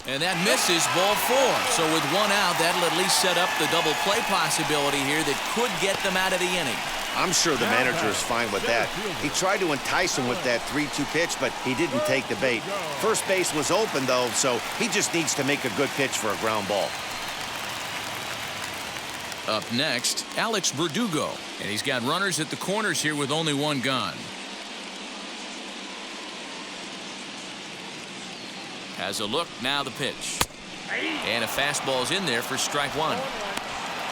And that misses, ball 4. So with one out, that'll at least set up the double play possibility here that could get them out of the inning. I'm sure the manager is fine with that. He tried to entice him with that 3-2 pitch, but he didn't take the bait. First base was open, though, so he just needs to make a good pitch for a ground ball. Up next, Alex Verdugo. And he's got runners at the corners here with only one gone. Has a look, now the pitch. And a fastball's in there for strike 1.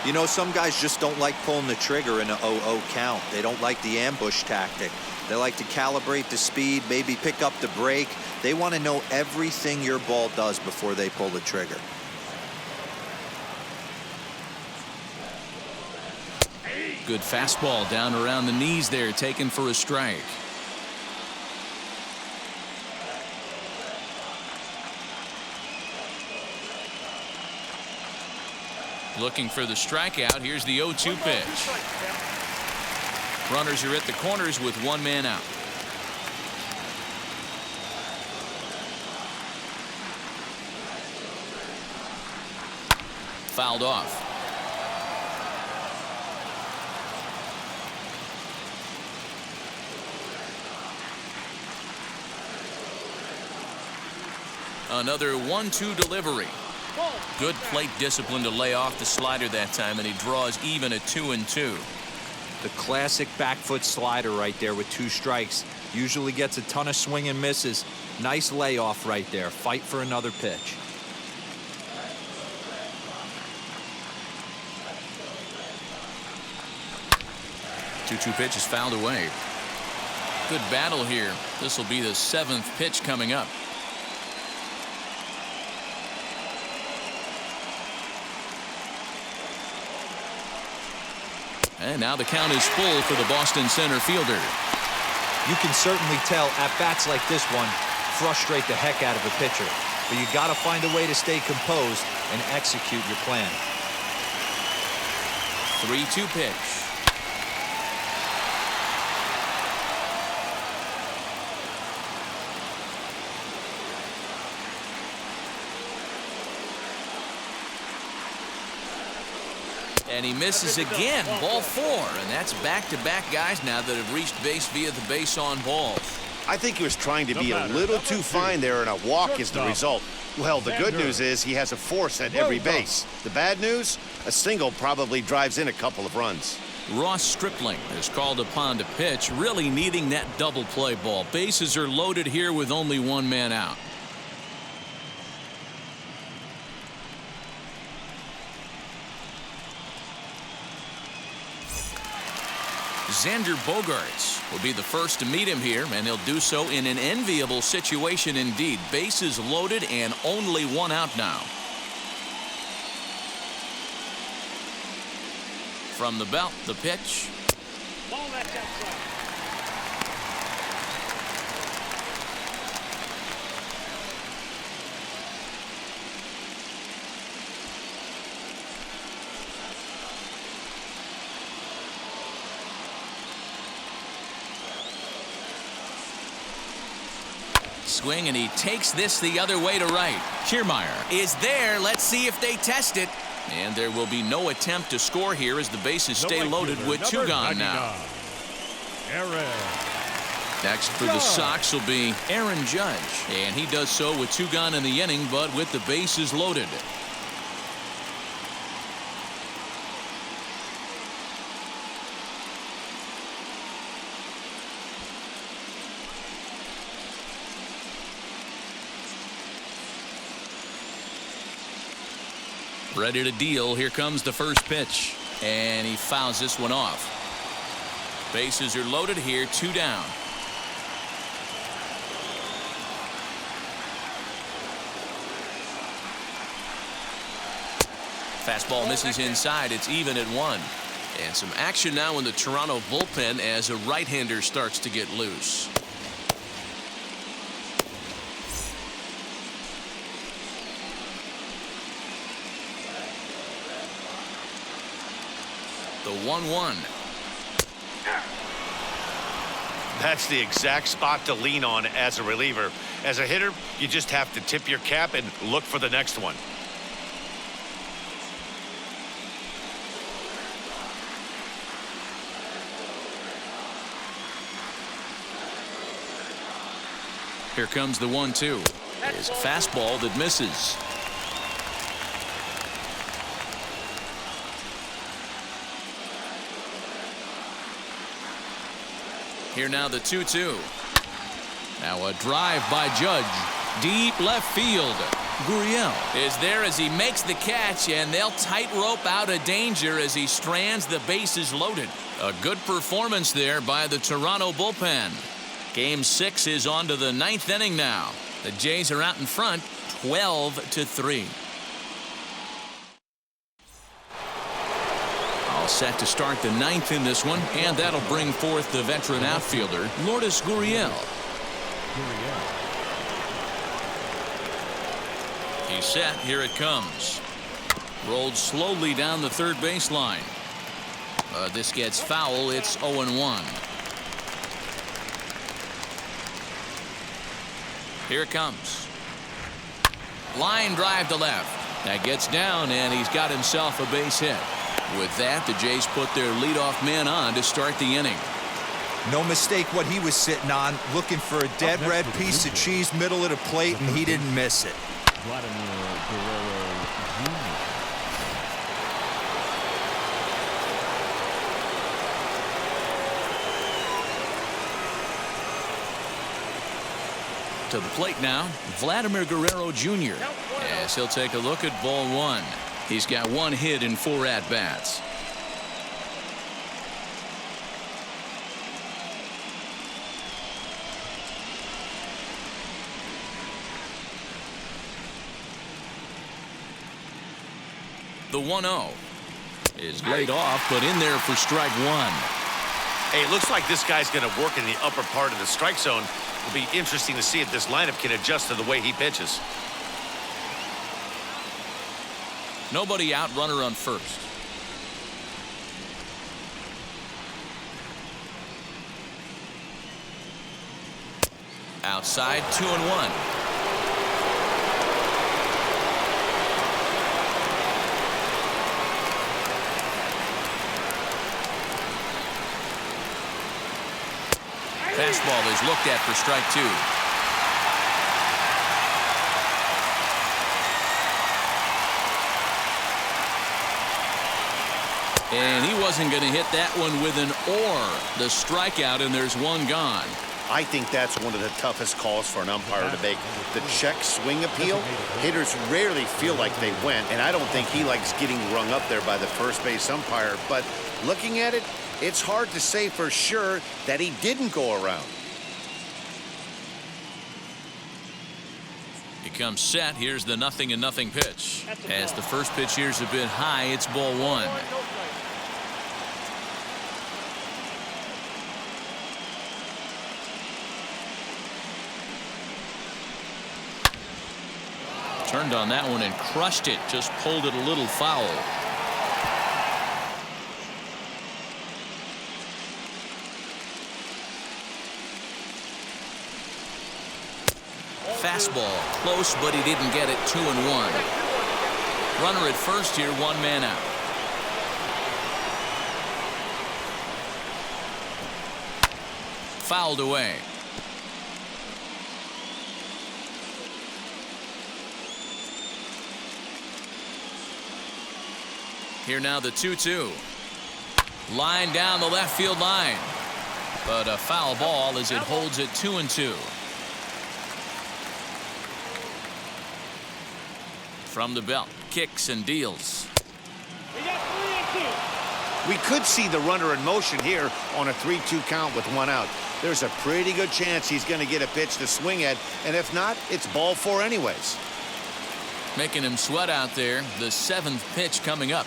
You know, some guys just don't like pulling the trigger in a 0-0 count. They don't like the ambush tactic. They like to calibrate the speed, maybe pick up the brake. They want to know everything your ball does before they pull the trigger. Good fastball down around the knees there, taken for a strike. Looking for the strikeout. Here's the 0-2 pitch. Runners are at the corners with one man out. Fouled off. Another 1-2 delivery. Good plate discipline to lay off the slider that time, and he draws even at 2-2. The classic back foot slider right there with 2 strikes. Usually gets a ton of swing and misses. Nice layoff right there. Fight for another pitch. Two pitch is fouled away. Good battle here. This will be the 7th pitch coming up. And now the count is full for the Boston center fielder. You can certainly tell at-bats like this one frustrate the heck out of a pitcher. But you got to find a way to stay composed and execute your plan. 3-2 pitch. And he misses again. Ball 4. And that's back-to-back guys now that have reached base via the base on balls. I think he was trying to be a little too fine there, and a walk is the result. Well, the good news is he has a force at every base. The bad news? A single probably drives in a couple of runs. Ross Stripling is called upon to pitch, really needing that double play ball. Bases are loaded here with only one man out. Xander Bogaerts will be the first to meet him here, and he'll do so in an enviable situation indeed. Bases loaded and only one out now. From the belt, the pitch. Ball that's outside. Swing, and he takes this the other way to right. Kiermaier is there. Let's see if they test it. And there will be no attempt to score here as the bases stay loaded with 2 gone now. Next for the Sox will be Aaron Judge. And he does so with 2 gone in the inning, but with the bases loaded. Ready to deal. Here comes the first pitch. And he fouls this one off. Bases are loaded here. 2 down. Fastball misses inside. It's even at 1. And some action now in the Toronto bullpen as a right-hander starts to get loose. The 1-1. That's the exact spot to lean on as a reliever. As a hitter, you just have to tip your cap and look for the next one. Here comes the 1-2. It's a fastball that misses. Here now the 2-2. Now a drive by Judge. Deep left field. Gurriel is there as he makes the catch, and they'll tightrope out of danger as he strands the bases loaded. A good performance there by the Toronto bullpen. Game 6 is on to the 9th inning now. The Jays are out in front 12-3. All set to start the 9th in this one, and that'll bring forth the veteran outfielder, Lourdes Gurriel. He's set. Here it comes. Rolled slowly down the third baseline. This gets foul. It's 0-1. Here it comes. Line drive to left. That gets down, and he's got himself a base hit. With that, the Jays put their leadoff man on to start the inning. No mistake what he was sitting on, looking for a dead red piece of cheese middle of the plate, and he didn't miss it. To the plate now, Vladimir Guerrero Jr. Yes, he'll take a look at ball 1. He's got 1 hit in 4 at-bats. The 1-0 is laid off, but in there for strike 1. Hey, it looks like this guy's going to work in the upper part of the strike zone. It'll be interesting to see if this lineup can adjust to the way he pitches. Nobody out, runner on first. Outside, 2-1. Fastball is looked at for strike 2. And he wasn't going to hit that one with an or. The strikeout, and there's 1 gone. I think that's one of the toughest calls for an umpire to make. The check swing appeal, hitters rarely feel like they went, and I don't think he likes getting rung up there by the first base umpire. But looking at it, it's hard to say for sure that he didn't go around. He comes set. Here's the 0-0 pitch. As the first pitch here's a bit high, it's ball 1. Turned on that one and crushed it. Just pulled it a little foul. Fastball close, but he didn't get it. 2-1. Runner at first here, 1 man out. Fouled away. Here now the 2-2. Line down the left field line. But a foul ball as it holds it 2-2. From the belt, kicks and deals. We could see the runner in motion here on a 3-2 count with 1 out. There's a pretty good chance he's going to get a pitch to swing at, and if not, it's ball 4 anyways. Making him sweat out there. The 7th pitch coming up.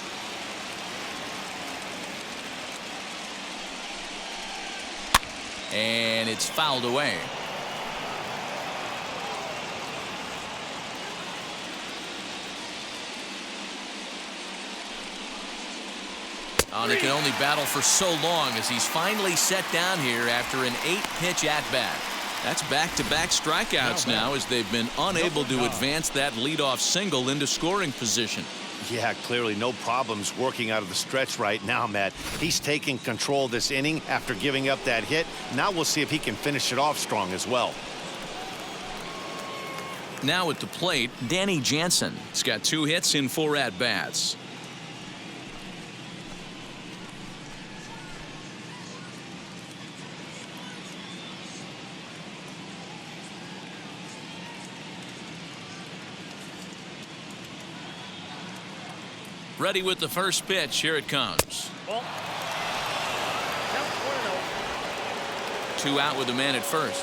And it's fouled away. And he can only battle for so long as he's finally set down here after an 8-pitch at-bat. That's back-to-back strikeouts now as they've been unable to advance that leadoff single into scoring position. Yeah, clearly no problems working out of the stretch right now, Matt. He's taking control this inning after giving up that hit. Now we'll see if he can finish it off strong as well. Now at the plate, Danny Jansen. He's got 2 hits in 4 at-bats. Ready with the first pitch. Here it comes. Ball. Count 2 out with the man at first.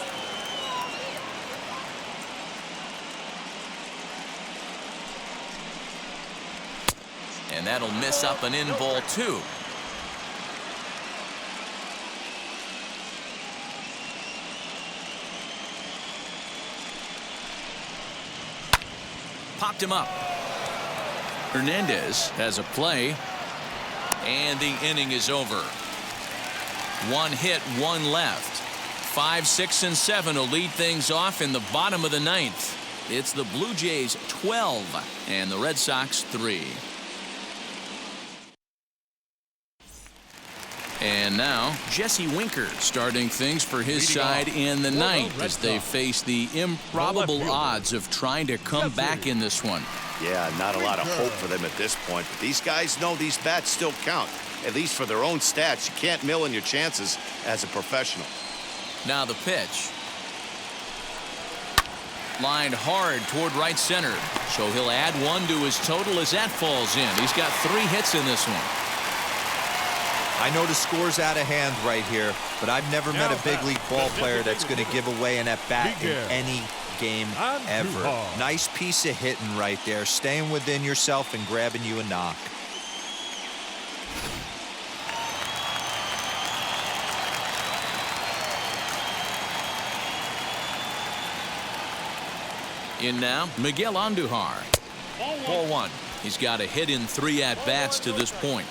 And that'll miss up and in ball 2. Popped him up. Hernandez has a play, and the inning is over. 1 hit, 1 left. 5, 6, and 7 will lead things off in the bottom of the 9th. It's the Blue Jays 12 and the Red Sox 3. And now Jesse Winker starting things for his side in the 9th as they face the improbable odds of trying to come back in this one. Yeah, not a lot of hope for them at this point, but these guys know these bats still count, at least for their own stats. You can't mill in your chances as a professional. Now the pitch. Lined hard toward right center, so he'll add 1 to his total as that falls in. He's got 3 hits in this one. I know the score's out of hand right here, but I've never met a big league ball player that's going to give away an at-bat in any game ever. Nice piece of hitting right there, staying within yourself and grabbing you a knock. In now, Miguel Andujar. Ball 1. He's got a hit in 3 at-bats to this point.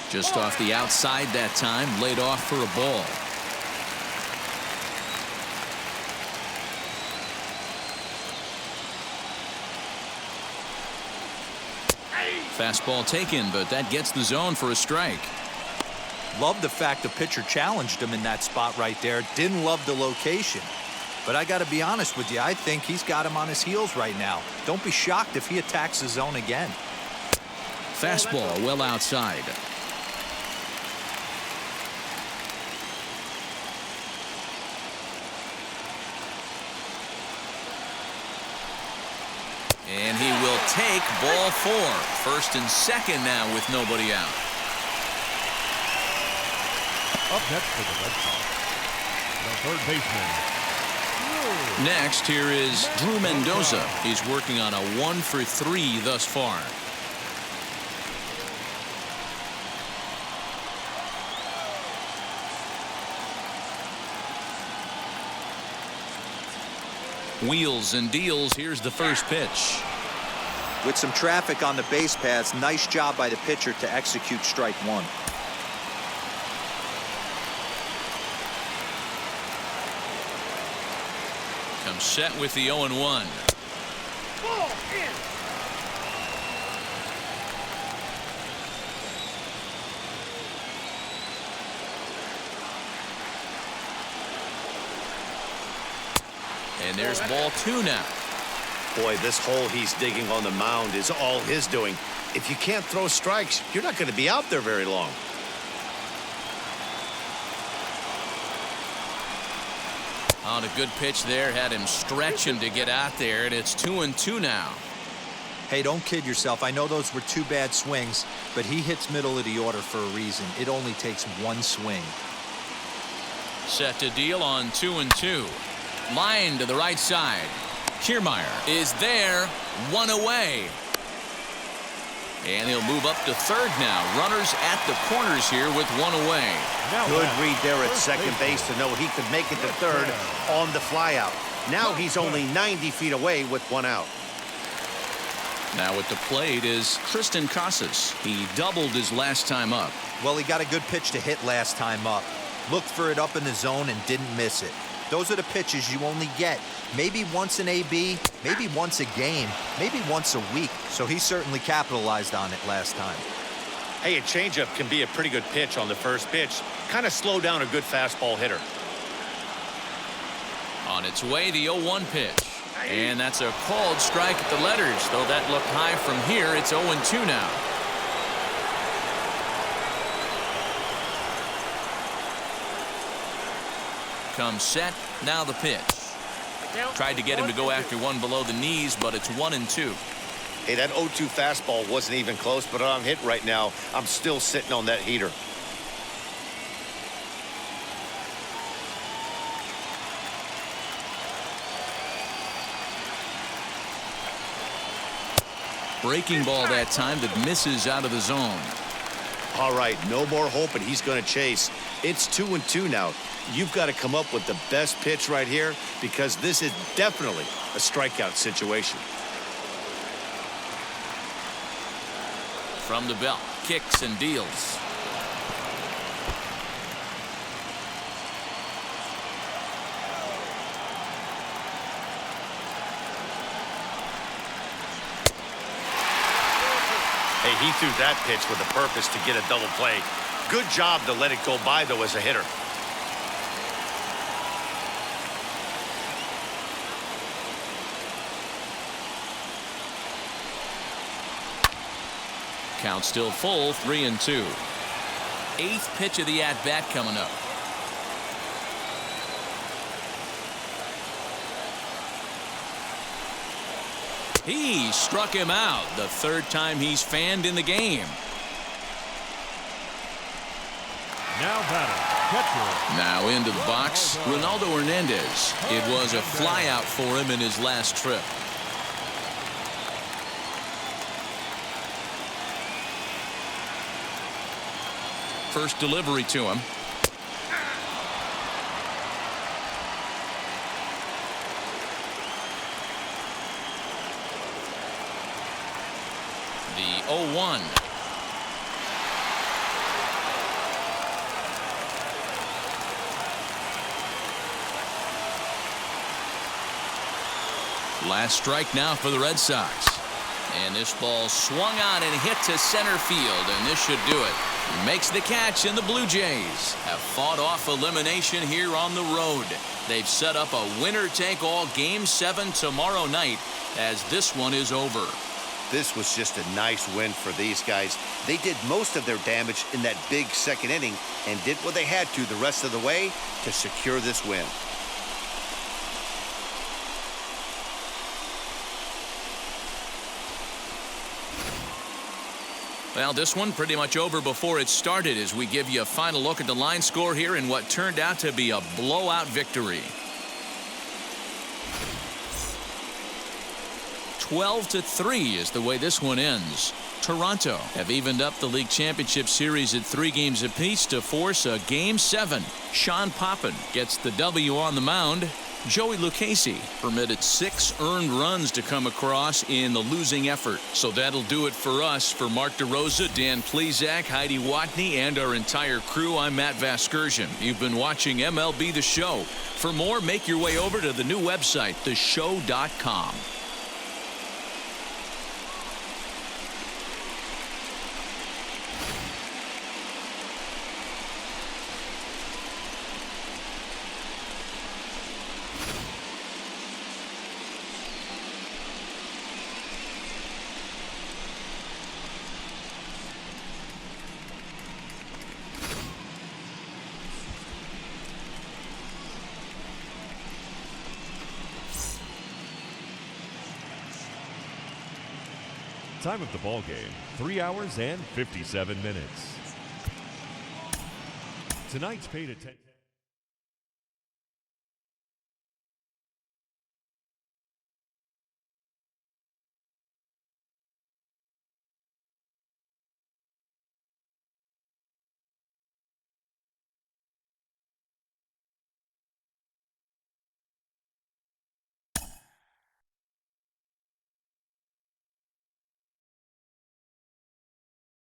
Just off the outside that time, laid off for a ball. Fastball taken, but that gets the zone for a strike. Love the fact the pitcher challenged him in that spot right there. Didn't love the location. But I got to be honest with you, I think he's got him on his heels right now. Don't be shocked if he attacks the zone again. Fastball well outside. And he will take ball 4. First and second now with nobody out. Up next for the Red Sox, the third baseman. Next, here is Drew Mendoza. He's working on a 1 for 3 thus far. Wheels and deals. Here's the first pitch. With some traffic on the base paths, nice job by the pitcher to execute strike 1. Comes set with the 0-1. Ball in. And there's ball 2 now. Boy, this hole he's digging on the mound is all his doing. If you can't throw strikes, you're not going to be out there very long. On a good pitch there, had him stretching to get out there, and it's 2-2 now. Hey, don't kid yourself. I know those were 2 bad swings, but he hits middle of the order for a reason. It only takes 1 swing. Set to deal on 2-2. Line to the right side. Kiermaier is there, 1 away. And he'll move up to third now. Runners at the corners here with one away. Good read there at second base to know he could make it to third on the flyout. Now he's only 90 feet away with one out. Now at the plate is Tristan Casas. He doubled his last time up. Well, he got a good pitch to hit last time up. Looked for it up in the zone and didn't miss it. Those are the pitches you only get maybe once an AB, maybe once a game, maybe once a week. So he certainly capitalized on it last time. Hey, a changeup can be a pretty good pitch on the first pitch. Kind of slow down a good fastball hitter. On its way, the 0-1 pitch. And that's a called strike at the letters. Though that looked high from here, it's 0-2 now. Comes set, now the pitch. Tried to get him to go after one below the knees, but it's 1-2. Hey, that 0-2 fastball wasn't even close, but I'm hit right now. I'm still sitting on that heater. Breaking ball that time that misses out of the zone. All right, no more hope, and he's going to chase. It's 2-2 now. You've got to come up with the best pitch right here because this is definitely a strikeout situation. From the belt, kicks and deals. Hey, he threw that pitch with a purpose to get a double play. Good job to let it go by, though, as a hitter. Count still full, 3-2. Eighth pitch of the at-bat coming up. He struck him out, the third time he's fanned in the game. Now batting, catcher. Now into the box, Ronaldo Hernandez. It was a flyout for him in his last trip. First delivery to him. The 0-1. Last strike now for the Red Sox. And this ball swung on and hit to center field, and this should do it. He makes the catch, and the Blue Jays have fought off elimination here on the road. They've set up a winner-take-all Game 7 tomorrow night as this one is over. This was just a nice win for these guys. They did most of their damage in that big second inning and did what they had to the rest of the way to secure this win. Well, this one pretty much over before it started as we give you a final look at the line score here in what turned out to be a blowout victory. 12-3 is the way this one ends. Toronto have evened up the league championship series at 3 games apiece to force a Game 7. Sean Poppin gets the W on the mound. Joey Lucchesi permitted 6 earned runs to come across in the losing effort. So that'll do it for us. For Mark DeRosa, Dan Plesac, Heidi Watney, and our entire crew, I'm Matt Vasgersian. You've been watching MLB The Show. For more, make your way over to the new website, theshow.com. Time of the ball game, 3 hours and 57 minutes. Tonight's paid attention.